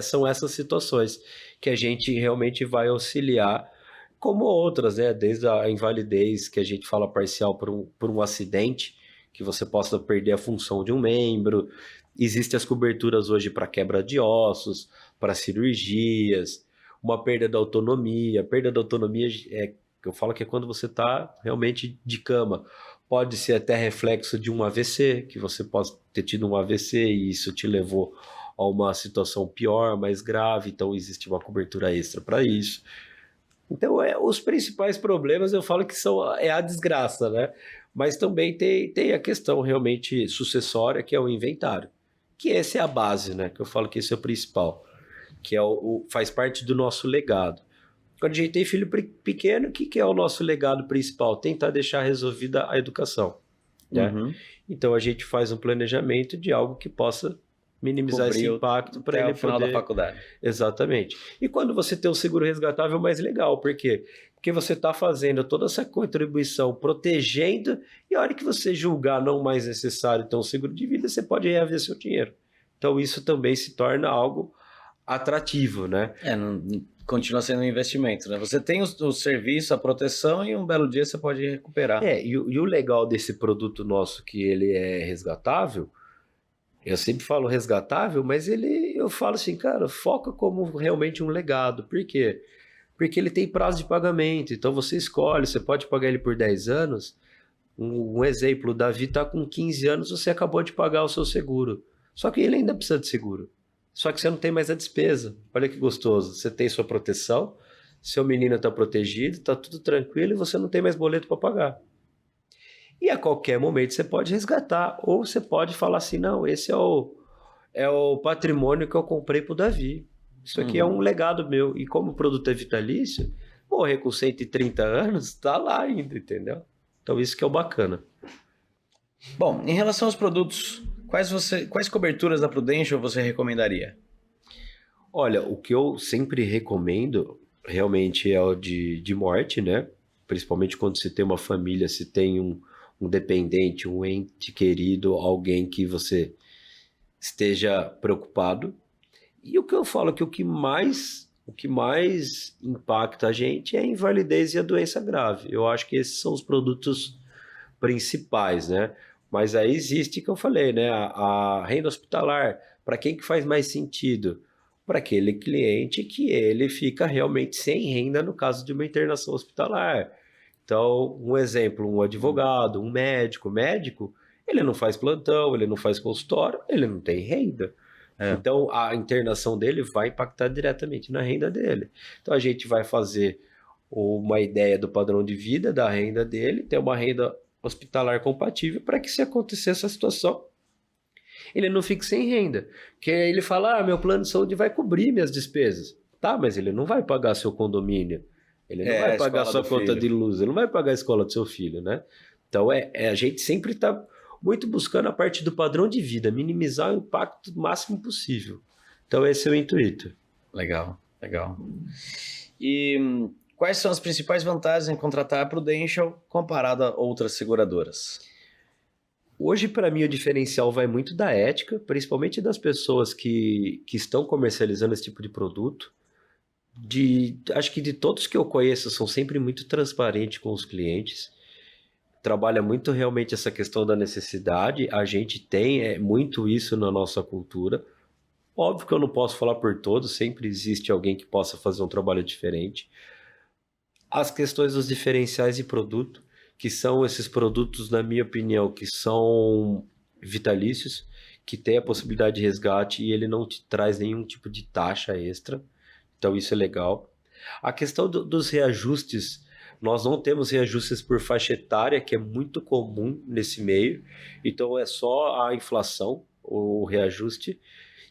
são essas situações que a gente realmente vai auxiliar, como outras, né? Desde a invalidez, que a gente fala parcial por um acidente, que você possa perder a função de um membro. Existem as coberturas hoje para quebra de ossos, para cirurgias, uma perda da autonomia. Perda da autonomia que eu falo que é quando você está realmente de cama. Pode ser até reflexo de um AVC, que você pode ter tido um AVC e isso te levou a uma situação pior, mais grave, então existe uma cobertura extra para isso. Então, os principais problemas eu falo que é a desgraça, né? Mas também tem a questão realmente sucessória, que é o inventário. Que essa é a base, né? Que eu falo que esse é o principal. Que faz parte do nosso legado. Quando a gente tem filho pequeno, o que é o nosso legado principal? Tentar deixar resolvida a educação, né? Uhum. Então, a gente faz um planejamento de algo que possa minimizar esse impacto para ele até o final poder... da faculdade. Exatamente. E quando você tem um seguro resgatável, é mais legal. Por quê? Porque você está fazendo toda essa contribuição, protegendo, e a hora que você julgar não mais necessário ter um seguro de vida, você pode reaver seu dinheiro. Então isso também se torna algo atrativo, né? Continua sendo um investimento, né? Você tem o serviço, a proteção, e um belo dia você pode recuperar. E o legal desse produto nosso, que ele é resgatável, eu sempre falo resgatável, mas eu falo assim, cara, foca como realmente um legado. Por quê? Porque ele tem prazo de pagamento, então você escolhe, você pode pagar ele por 10 anos. Um exemplo, o Davi está com 15 anos, você acabou de pagar o seu seguro. Só que ele ainda precisa de seguro. Só que você não tem mais a despesa. Olha que gostoso, você tem sua proteção, seu menino está protegido, está tudo tranquilo e você não tem mais boleto para pagar. E a qualquer momento você pode resgatar, ou você pode falar assim, não, esse é o patrimônio que eu comprei para o Davi. Isso aqui é um legado meu. E como o produto é vitalício, morrer com 130 anos, está lá ainda, entendeu? Então isso que é o bacana. Bom, em relação aos produtos, quais coberturas da Prudential você recomendaria? Olha, o que eu sempre recomendo realmente é o de morte, né? Principalmente quando se tem uma família, se tem um dependente, um ente querido, alguém que você esteja preocupado. E o que eu falo é que o que mais impacta a gente é a invalidez e a doença grave. Eu acho que esses são os produtos principais, né? Mas aí existe, que eu falei, né? A renda hospitalar, para quem que faz mais sentido? Para aquele cliente que ele fica realmente sem renda no caso de uma internação hospitalar. Então, um exemplo, um advogado, um médico. Médico, ele não faz plantão, ele não faz consultório, ele não tem renda. Então, a internação dele vai impactar diretamente na renda dele. Então, a gente vai fazer uma ideia do padrão de vida, da renda dele, ter uma renda hospitalar compatível para que, se acontecer essa situação, ele não fique sem renda. Porque aí ele fala, meu plano de saúde vai cobrir minhas despesas. Tá, mas ele não vai pagar seu condomínio, ele não vai pagar sua conta de luz, ele não vai pagar a escola do seu filho, né? Então a gente sempre está muito buscando a parte do padrão de vida, minimizar o impacto máximo possível. Então esse é o intuito. Legal, legal. E quais são as principais vantagens em contratar a Prudential comparado a outras seguradoras? Hoje, para mim, o diferencial vai muito da ética, principalmente das pessoas que estão comercializando esse tipo de produto. Acho que de todos que eu conheço, são sempre muito transparentes com os clientes. Trabalha muito realmente essa questão da necessidade. A gente tem muito isso na nossa cultura. Óbvio que eu não posso falar por todos, sempre existe alguém que possa fazer um trabalho diferente. As questões dos diferenciais de produto, que são esses produtos, na minha opinião, que são vitalícios, que tem a possibilidade de resgate e ele não te traz nenhum tipo de taxa extra. Então isso é legal. A questão dos reajustes, nós não temos reajustes por faixa etária, que é muito comum nesse meio. Então é só a inflação, o reajuste.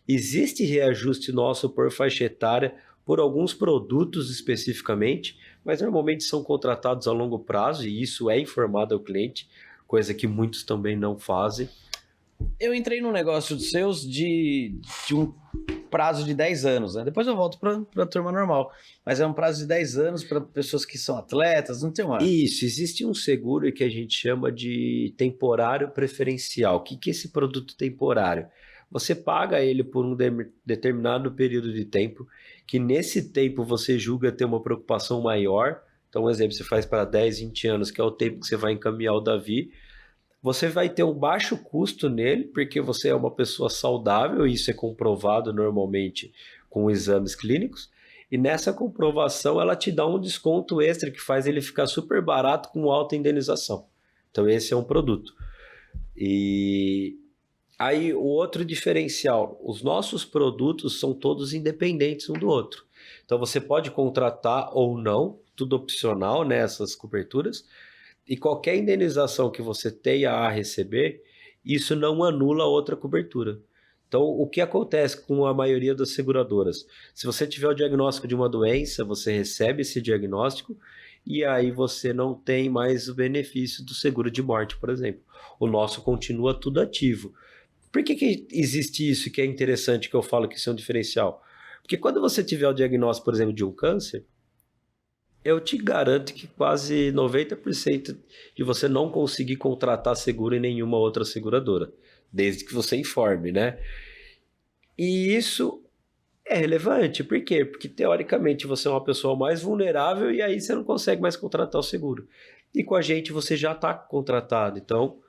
Existe reajuste nosso por faixa etária, por alguns produtos especificamente, mas normalmente são contratados a longo prazo e isso é informado ao cliente, coisa que muitos também não fazem. Eu entrei num negócio dos seus de um prazo de 10 anos, né? Depois eu volto para a turma normal, mas é um prazo de 10 anos para pessoas que são atletas, não tem uma... Isso, existe um seguro que a gente chama de temporário preferencial. O que é esse produto temporário? Você paga ele por um determinado período de tempo, que nesse tempo você julga ter uma preocupação maior. Então, um exemplo, você faz para 10, 20 anos, que é o tempo que você vai encaminhar o Davi. Você vai ter um baixo custo nele, porque você é uma pessoa saudável, e isso é comprovado normalmente com exames clínicos. E nessa comprovação, ela te dá um desconto extra que faz ele ficar super barato com alta indenização. Então, esse é um produto. E... aí, o outro diferencial, os nossos produtos são todos independentes um do outro. Então, você pode contratar ou não, tudo opcional nessas coberturas, e qualquer indenização que você tenha a receber, isso não anula a outra cobertura. Então, o que acontece com a maioria das seguradoras? Se você tiver o diagnóstico de uma doença, você recebe esse diagnóstico, e aí você não tem mais o benefício do seguro de morte, por exemplo. O nosso continua tudo ativo. Por que existe isso que é interessante, que eu falo que isso é um diferencial? Porque quando você tiver o diagnóstico, por exemplo, de um câncer, eu te garanto que quase 90% de você não conseguir contratar seguro em nenhuma outra seguradora, desde que você informe, né? E isso é relevante, por quê? Porque teoricamente você é uma pessoa mais vulnerável e aí você não consegue mais contratar o seguro. E com a gente você já está contratado, então...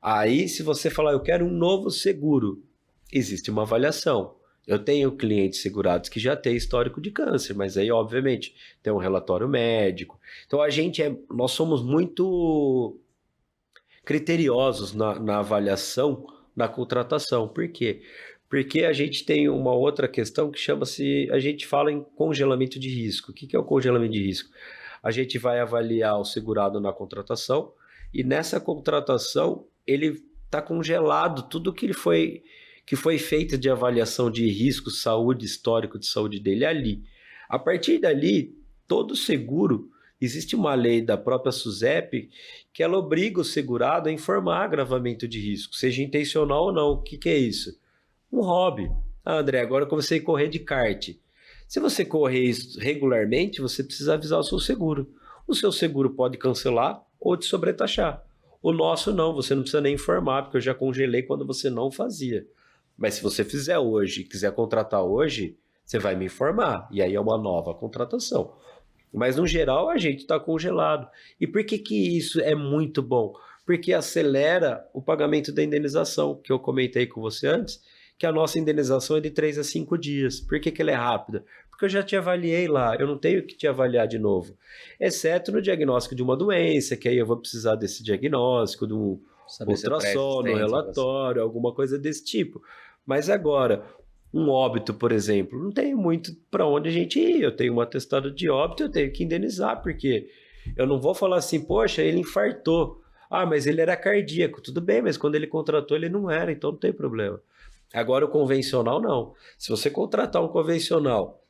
aí, se você falar, eu quero um novo seguro, existe uma avaliação. Eu tenho clientes segurados que já têm histórico de câncer, mas aí, obviamente, tem um relatório médico. Então, nós somos muito criteriosos na avaliação, na contratação. Por quê? Porque a gente tem uma outra questão que chama-se, a gente fala em congelamento de risco. O que é o congelamento de risco? A gente vai avaliar o segurado na contratação e nessa contratação ele está congelado tudo que foi feito de avaliação de risco, saúde, histórico de saúde dele ali. A partir dali, todo seguro, existe uma lei da própria SUSEP que ela obriga o segurado a informar agravamento de risco, seja intencional ou não. O que é isso? Um hobby. Ah, André, agora eu comecei a correr de kart. Se você correr isso regularmente, você precisa avisar o seu seguro. O seu seguro pode cancelar ou te sobretaxar. O nosso não, você não precisa nem informar, porque eu já congelei quando você não fazia. Mas se você fizer hoje e quiser contratar hoje, você vai me informar. E aí é uma nova contratação. Mas no geral a gente está congelado. E por que isso é muito bom? Porque acelera o pagamento da indenização, que eu comentei com você antes, que a nossa indenização é de 3 a 5 dias. Por que ela é rápida? Porque eu já te avaliei lá, eu não tenho que te avaliar de novo. Exceto no diagnóstico de uma doença, que aí eu vou precisar desse diagnóstico, de um ultrassom, no relatório, alguma coisa desse tipo. Mas agora, um óbito, por exemplo, não tenho muito para onde a gente ir. Eu tenho um atestado de óbito, eu tenho que indenizar, porque eu não vou falar assim, poxa, ele infartou. Ah, mas ele era cardíaco. Tudo bem, mas quando ele contratou ele não era, então não tem problema. Agora o convencional não. Se você contratar um convencional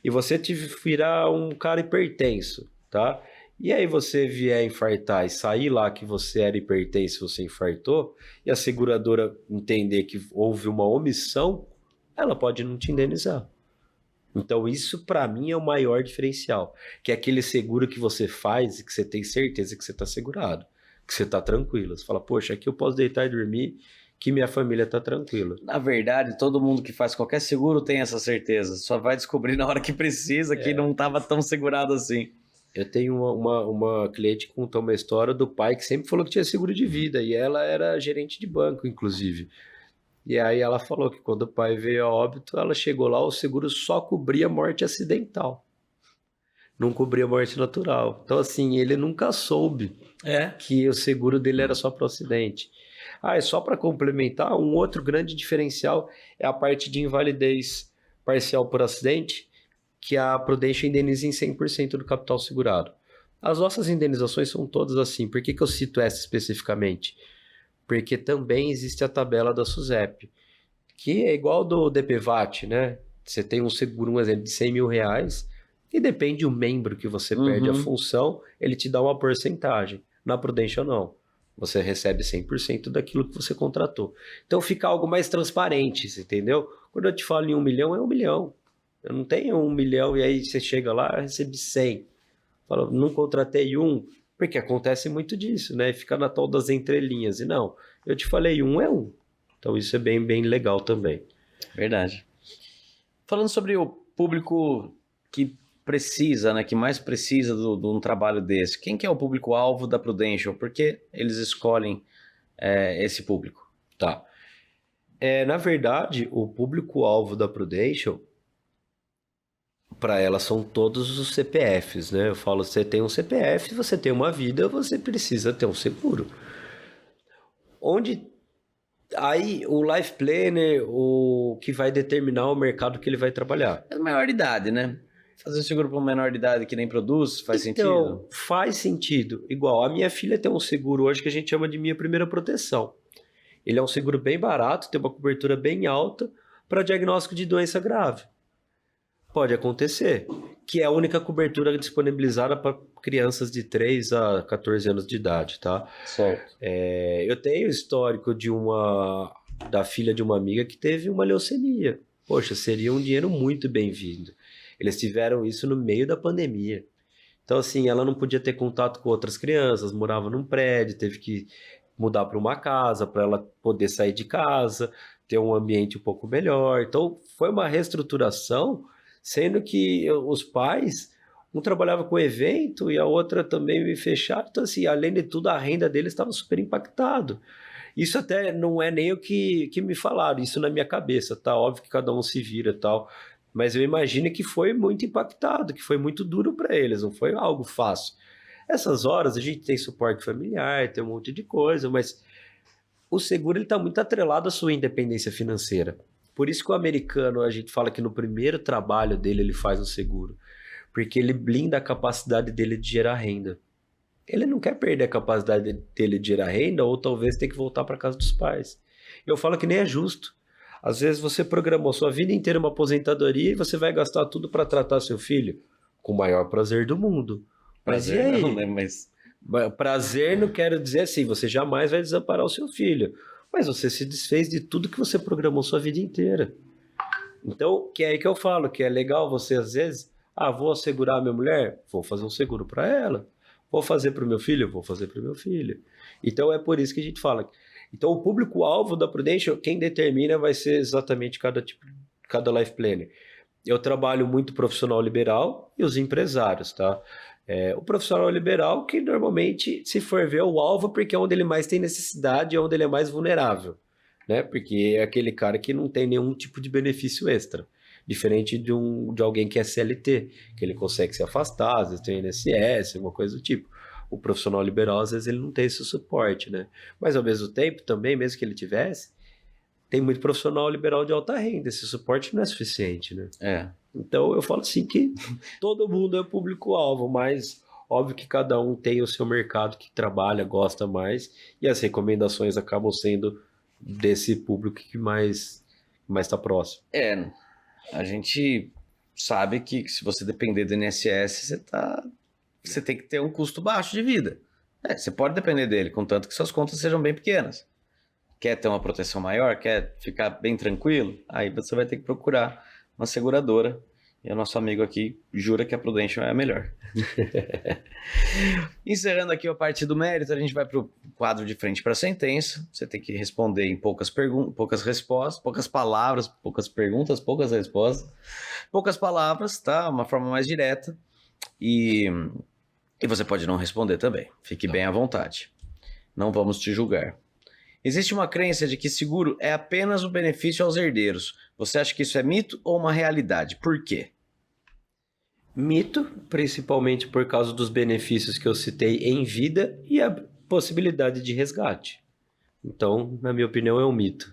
e você te virar um cara hipertenso, tá? E aí você vier infartar e sair lá que você era hipertenso, você infartou, e a seguradora entender que houve uma omissão, ela pode não te indenizar. Então isso para mim é o maior diferencial, que é aquele seguro que você faz e que você tem certeza que você está segurado, que você está tranquilo. Você fala, poxa, aqui eu posso deitar e dormir, que minha família está tranquila. Na verdade, todo mundo que faz qualquer seguro tem essa certeza. Só vai descobrir na hora que precisa que não estava tão segurado assim. Eu tenho uma cliente que contou uma história do pai que sempre falou que tinha seguro de vida, e ela era gerente de banco, inclusive. E aí ela falou que quando o pai veio a óbito, ela chegou lá, o seguro só cobria morte acidental. Não cobria morte natural. Então, assim, ele nunca soube que o seguro dele era só para o acidente. Ah, e só para complementar, um outro grande diferencial é a parte de invalidez parcial por acidente, que a Prudential indeniza em 100% do capital segurado. As nossas indenizações são todas assim. Por que eu cito essa especificamente? Porque também existe a tabela da SUSEP, que é igual do DPVAT, né? Você tem um seguro, um exemplo, de 100 mil reais, e depende do membro que você perde a função, ele te dá uma porcentagem. Na Prudential, não. Você recebe 100% daquilo que você contratou. Então fica algo mais transparente, você entendeu? Quando eu te falo em 1 milhão, é 1 milhão. Eu não tenho 1 milhão e aí você chega lá, eu recebi 100. Fala, não contratei um, porque acontece muito disso, né? Fica na tal das entrelinhas. E não, eu te falei um é um. Então isso é bem, bem legal também. Verdade. Falando sobre o público que precisa, né? Que mais precisa de um trabalho desse. Quem que é o público-alvo da Prudential? Por que eles escolhem esse público? Tá. Na verdade, o público-alvo da Prudential, para ela são todos os CPFs, né? Eu falo, você tem um CPF, você tem uma vida, você precisa ter um seguro. Aí o Life Planner, o que vai determinar o mercado que ele vai trabalhar. É maior de idade, né? Fazer um seguro para uma menor de idade que nem produz, faz sentido? Faz sentido. Igual, a minha filha tem um seguro hoje que a gente chama de Minha Primeira Proteção. Ele é um seguro bem barato, tem uma cobertura bem alta para diagnóstico de doença grave. Pode acontecer, que é a única cobertura disponibilizada para crianças de 3 a 14 anos de idade, tá? Certo. Eu tenho histórico da filha de uma amiga que teve uma leucemia. Poxa, seria um dinheiro muito bem-vindo. Eles tiveram isso no meio da pandemia. Então, assim, ela não podia ter contato com outras crianças, morava num prédio, teve que mudar para uma casa para ela poder sair de casa, ter um ambiente um pouco melhor. Então, foi uma reestruturação, sendo que os pais, um trabalhava com evento e a outra também me fechava. Então, assim, além de tudo, a renda deles estava super impactado. Isso até não é nem o que me falaram, isso na minha cabeça, tá? Óbvio que cada um se vira e tal, mas eu imagino que foi muito impactado, que foi muito duro para eles, não foi algo fácil. Essas horas a gente tem suporte familiar, tem um monte de coisa, mas o seguro está muito atrelado à sua independência financeira. Por isso que o americano, a gente fala que no primeiro trabalho dele ele faz um seguro, porque ele blinda a capacidade dele de gerar renda. Ele não quer perder a capacidade dele de gerar renda ou talvez ter que voltar para casa dos pais. Eu falo que nem é justo. Às vezes você programou sua vida inteira uma aposentadoria e você vai gastar tudo para tratar seu filho com o maior prazer do mundo. Mas e aí? Não, né? Mas... Prazer não quero dizer assim, você jamais vai desamparar o seu filho. Mas você se desfez de tudo que você programou sua vida inteira. Então, que é aí que eu falo, que é legal você às vezes, vou assegurar a minha mulher? Vou fazer um seguro para ela. Vou fazer para o meu filho? Vou fazer para o meu filho. Então é por isso que a gente fala. Então o público-alvo da Prudential, quem determina vai ser exatamente cada life planner. Eu trabalho muito profissional liberal e os empresários, tá? O profissional liberal que normalmente, se for ver, é o alvo porque é onde ele mais tem necessidade, é onde ele é mais vulnerável, né? Porque é aquele cara que não tem nenhum tipo de benefício extra. Diferente de alguém que é CLT, que ele consegue se afastar, às vezes tem INSS, alguma coisa do tipo. O profissional liberal, às vezes, ele não tem esse suporte, né? Mas, ao mesmo tempo, também, mesmo que ele tivesse, tem muito profissional liberal de alta renda. Esse suporte não é suficiente, né? Então, eu falo assim que todo mundo é público-alvo, mas, Óbvio que cada um tem o seu mercado que trabalha, gosta mais, e as recomendações acabam sendo desse público que mais está próximo. A gente sabe que se você depender do INSS, você tem que ter um custo baixo de vida. Você pode depender dele, contanto que suas contas sejam bem pequenas. Quer ter uma proteção maior? Quer ficar bem tranquilo? Aí você vai ter que procurar uma seguradora. E o nosso amigo aqui jura que a Prudential é a melhor. Encerrando aqui a parte do mérito, a gente vai para o quadro de frente para a sentença. Você tem que responder em poucas respostas, poucas palavras, poucas perguntas, poucas respostas. Poucas palavras, tá? Uma forma mais direta. E você pode não responder também. Fique bem à vontade. Não vamos te julgar. Existe uma crença de que seguro é apenas um benefício aos herdeiros. Você acha que isso é mito ou uma realidade? Por quê? Mito, principalmente por causa dos benefícios que eu citei em vida e a possibilidade de resgate. Então, na minha opinião, é um mito.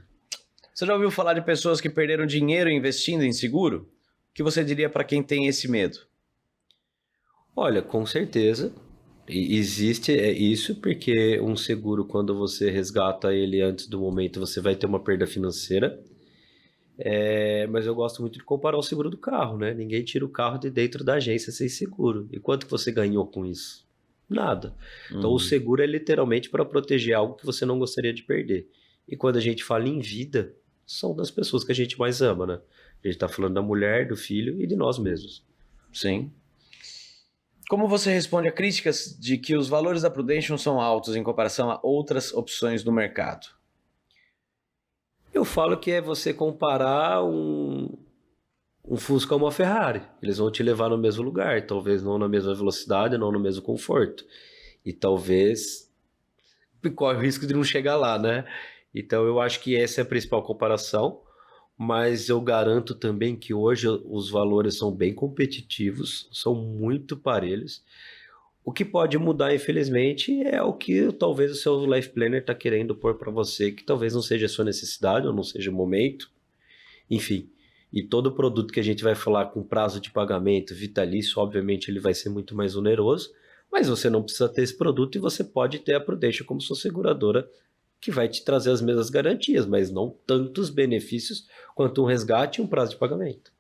Você já ouviu falar de pessoas que perderam dinheiro investindo em seguro? O que você diria para quem tem esse medo? Olha, com certeza. Existe isso, porque um seguro, quando você resgata ele antes do momento, você vai ter uma perda financeira. Mas eu gosto muito de comparar o seguro do carro, né? Ninguém tira o carro de dentro da agência sem seguro. E quanto que você ganhou com isso? Nada. Então o seguro é literalmente para proteger algo que você não gostaria de perder. E quando a gente fala em vida, são das pessoas que a gente mais ama, né? A gente está falando da mulher, do filho e de nós mesmos. Sim. Como você responde a críticas de que os valores da Prudential são altos em comparação a outras opções do mercado? Eu falo que é você comparar um Fusca a uma Ferrari. Eles vão te levar no mesmo lugar, talvez não na mesma velocidade, não no mesmo conforto. E talvez corre o risco de não chegar lá, né? Então eu acho que essa é a principal comparação. Mas eu garanto também que hoje os valores são bem competitivos, são muito parelhos. O que pode mudar, infelizmente, é o que talvez o seu Life Planner está querendo pôr para você, que talvez não seja a sua necessidade ou não seja o momento. Enfim, e todo produto que a gente vai falar com prazo de pagamento vitalício, obviamente ele vai ser muito mais oneroso, mas você não precisa ter esse produto e você pode ter a Prudential como sua seguradora, que vai te trazer as mesmas garantias, mas não tantos benefícios quanto um resgate e um prazo de pagamento.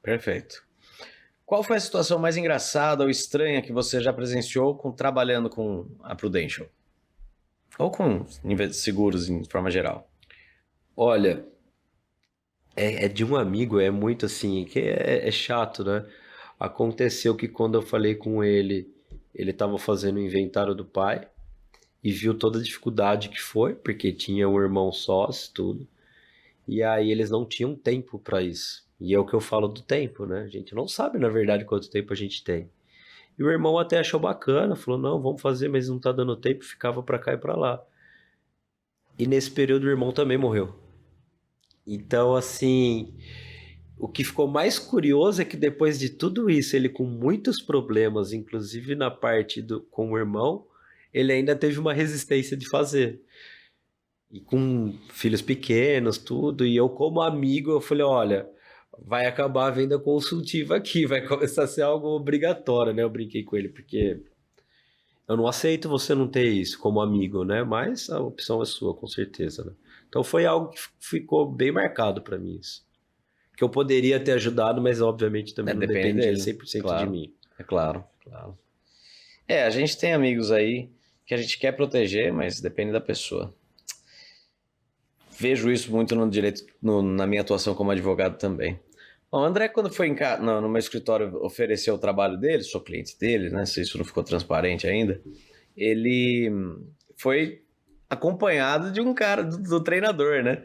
Perfeito. Qual foi a situação mais engraçada ou estranha que você já presenciou trabalhando com a Prudential? Ou com seguros em forma geral? Olha, é de um amigo, é muito assim, que é chato, né? Aconteceu que quando eu falei com ele estava fazendo o inventário do pai, e viu toda a dificuldade que foi, porque tinha um irmão sócio, tudo. E aí eles não tinham tempo para isso. E é o que eu falo do tempo, né? A gente não sabe, na verdade, quanto tempo a gente tem. E o irmão até achou bacana, falou, não, vamos fazer, mas não tá dando tempo, ficava para cá e para lá. E nesse período o irmão também morreu. Então, assim, o que ficou mais curioso é que depois de tudo isso, ele com muitos problemas, inclusive na parte com o irmão, ele ainda teve uma resistência de fazer. E com filhos pequenos, tudo. E eu, como amigo, eu falei, olha, vai acabar a venda consultiva aqui, vai começar a ser algo obrigatório, né? Eu brinquei com ele, porque eu não aceito você não ter isso como amigo, né? Mas a opção é sua, com certeza, né? Então foi algo que ficou bem marcado para mim, isso. Que eu poderia ter ajudado, mas obviamente também não dependia 100% claro, de mim. É claro, claro. A gente tem amigos aí que a gente quer proteger, mas depende da pessoa. Vejo isso muito no direito, na minha atuação como advogado também. Bom, o André, quando foi no meu escritório oferecer o trabalho dele, sou cliente dele, né? Se isso não ficou transparente ainda, ele foi acompanhado de um cara, do treinador, né?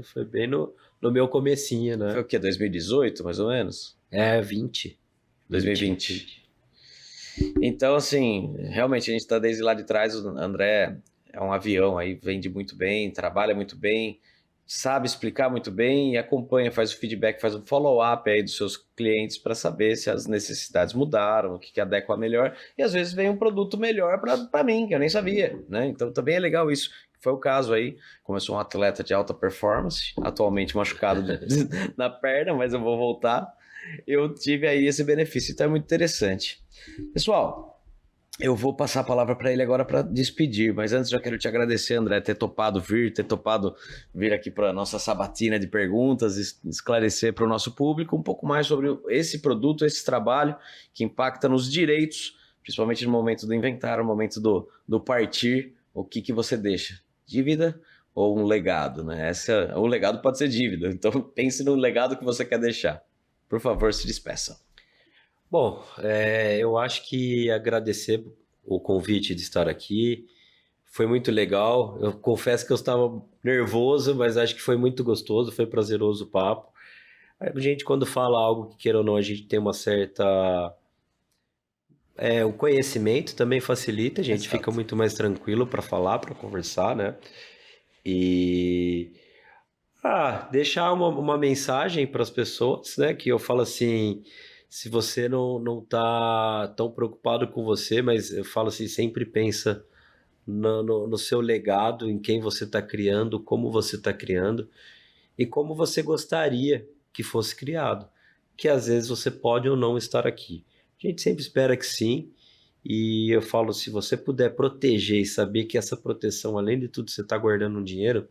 Foi bem no meu comecinho, né? Foi o quê? 2018, mais ou menos? 20. 2020. Então, assim, realmente a gente tá desde lá de trás, o André é um avião aí, vende muito bem, trabalha muito bem, sabe explicar muito bem e acompanha, faz o feedback, faz o follow-up aí dos seus clientes para saber se as necessidades mudaram, o que adequa melhor, e às vezes vem um produto melhor para mim, que eu nem sabia, né? Então também é legal isso. Foi o caso aí, como eu sou um atleta de alta performance, atualmente machucado na perna, mas eu vou voltar, eu tive aí esse benefício, então é muito interessante. Pessoal, Eu vou passar a palavra para ele agora para despedir, mas antes já quero te agradecer, André, ter topado vir aqui para a nossa sabatina de perguntas, esclarecer para o nosso público um pouco mais sobre esse produto, esse trabalho que impacta nos direitos, principalmente no momento do inventário, no momento do partir, o que você deixa? Dívida ou um legado, né? O legado pode ser dívida, então pense no legado que você quer deixar. Por favor, se despeça. Bom, eu acho que agradecer o convite de estar aqui. Foi muito legal. Eu confesso que eu estava nervoso, mas acho que foi muito gostoso, foi prazeroso o papo. A gente, quando fala algo que queira ou não, a gente tem uma certa... o conhecimento também facilita, a gente fica muito mais tranquilo para falar, para conversar, né? E... deixar uma mensagem para as pessoas, né? Que eu falo assim... Se você não tá tão preocupado com você, mas eu falo assim, sempre pensa no seu legado, em quem você está criando, como você está criando e como você gostaria que fosse criado. Que às vezes você pode ou não estar aqui. A gente sempre espera que sim. E eu falo, se você puder proteger e saber que essa proteção, além de tudo, você está guardando um dinheiro,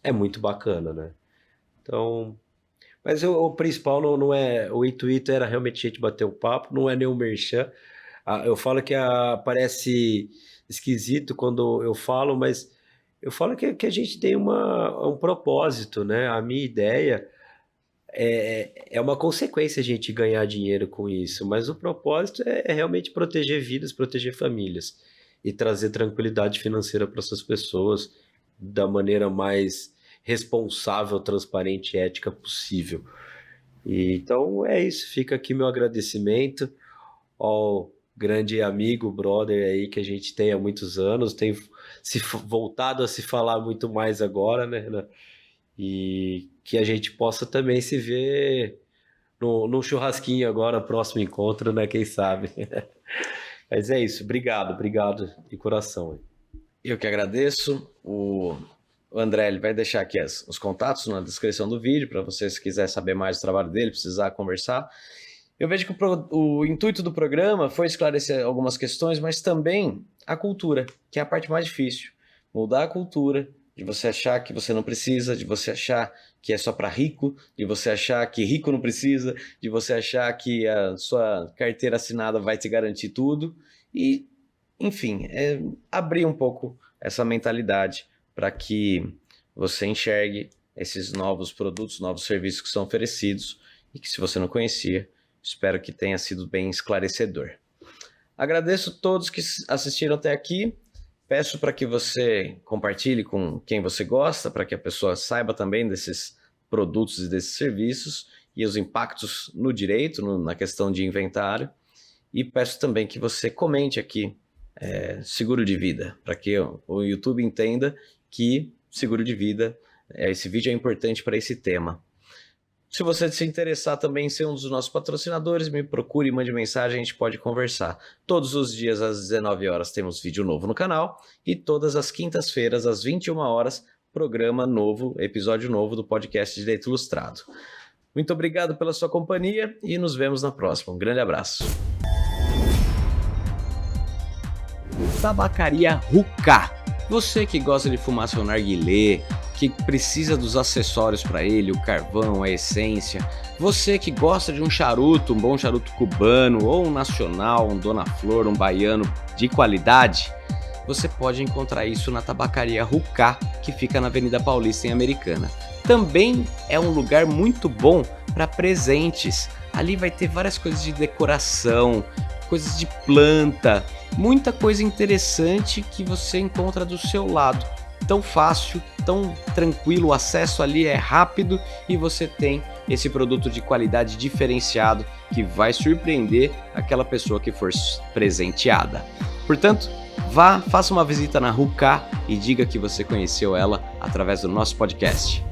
é muito bacana, né? Então... Mas o principal não é... O intuito era realmente a gente bater um papo, não é nenhum merchan. Eu falo que parece esquisito quando eu falo, mas eu falo que a gente tem um propósito, né? A minha ideia é uma consequência a gente ganhar dinheiro com isso, mas o propósito é realmente proteger vidas, proteger famílias e trazer tranquilidade financeira para essas pessoas da maneira mais responsável, transparente e ética possível. Então é isso, fica aqui meu agradecimento ao grande amigo, brother aí que a gente tem há muitos anos, tem se voltado a se falar muito mais agora, né? E que a gente possa também se ver num churrasquinho agora, próximo encontro, né? Quem sabe? Mas é isso, obrigado de coração. Eu que agradeço. O André ele vai deixar aqui os contatos na descrição do vídeo para você, se quiser saber mais do trabalho dele, precisar conversar. Eu vejo que o intuito do programa foi esclarecer algumas questões, mas também a cultura, que é a parte mais difícil. Mudar a cultura de você achar que você não precisa, de você achar que é só para rico, de você achar que rico não precisa, de você achar que a sua carteira assinada vai te garantir tudo. E, enfim, abrir um pouco essa mentalidade para que você enxergue esses novos produtos, novos serviços que são oferecidos e que, se você não conhecia, espero que tenha sido bem esclarecedor. Agradeço a todos que assistiram até aqui. Peço para que você compartilhe com quem você gosta, para que a pessoa saiba também desses produtos e desses serviços e os impactos no direito, na questão de inventário. E peço também que você comente aqui seguro de vida, para que o YouTube entenda que seguro de vida, esse vídeo é importante para esse tema. Se você se interessar também em ser um dos nossos patrocinadores, me procure e mande mensagem, a gente pode conversar. Todos os dias às 19 horas temos vídeo novo no canal e todas as quintas-feiras às 21 horas, programa novo, episódio novo do podcast Direito Ilustrado. Muito obrigado pela sua companhia e nos vemos na próxima. Um grande abraço. Tabacaria Rucá. Você que gosta de fumar seu narguilé, que precisa dos acessórios para ele, o carvão, a essência. Você que gosta de um charuto, um bom charuto cubano, ou um nacional, um Dona Flor, um baiano de qualidade, você pode encontrar isso na Tabacaria Rucá, que fica na Avenida Paulista, em Americana. Também é um lugar muito bom para presentes. Ali vai ter várias coisas de decoração, coisas de planta, muita coisa interessante que você encontra do seu lado. Tão fácil, tão tranquilo, o acesso ali é rápido e você tem esse produto de qualidade diferenciado que vai surpreender aquela pessoa que for presenteada. Portanto, vá, faça uma visita na Rucá e diga que você conheceu ela através do nosso podcast.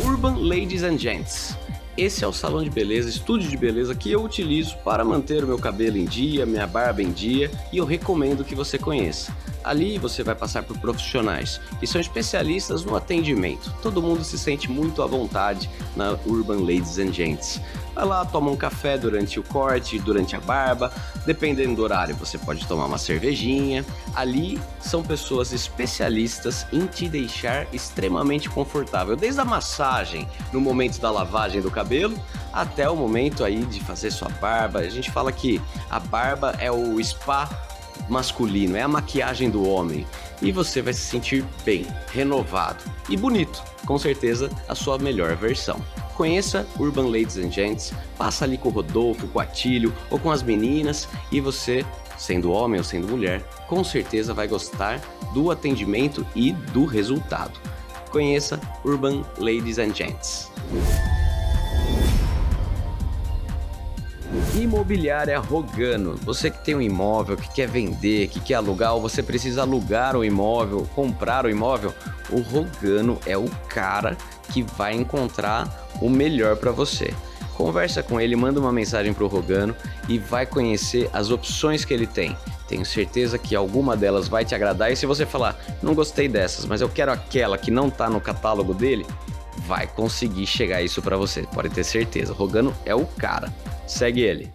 Urban Ladies and Gents. Esse é o salão de beleza, estúdio de beleza que eu utilizo para manter o meu cabelo em dia, minha barba em dia, e eu recomendo que você conheça. Ali você vai passar por profissionais que são especialistas no atendimento. Todo mundo se sente muito à vontade na Urban Ladies and Gents. Vai lá, toma um café durante o corte, durante a barba, dependendo do horário você pode tomar uma cervejinha. Ali são pessoas especialistas em te deixar extremamente confortável, desde a massagem no momento da lavagem do cabelo até o momento aí de fazer sua barba. A gente fala que a barba é o spa masculino, é a maquiagem do homem, e você vai se sentir bem, renovado e bonito, com certeza a sua melhor versão. Conheça Urban Ladies and Gents, passa ali com o Rodolfo, com o Atílio ou com as meninas, e você, sendo homem ou sendo mulher, com certeza vai gostar do atendimento e do resultado. Conheça Urban Ladies and Gents. Imobiliária Rogano. Você que tem um imóvel, que quer vender, que quer alugar, ou você precisa alugar o imóvel, comprar o imóvel, o Rogano é o cara que vai encontrar o melhor para você. Conversa com ele, manda uma mensagem para o Rogano e vai conhecer as opções que ele tem. Tenho certeza que alguma delas vai te agradar, e se você falar, não gostei dessas, mas eu quero aquela que não está no catálogo dele, vai conseguir chegar isso para você, pode ter certeza. O Rogano é o cara. Segue ele.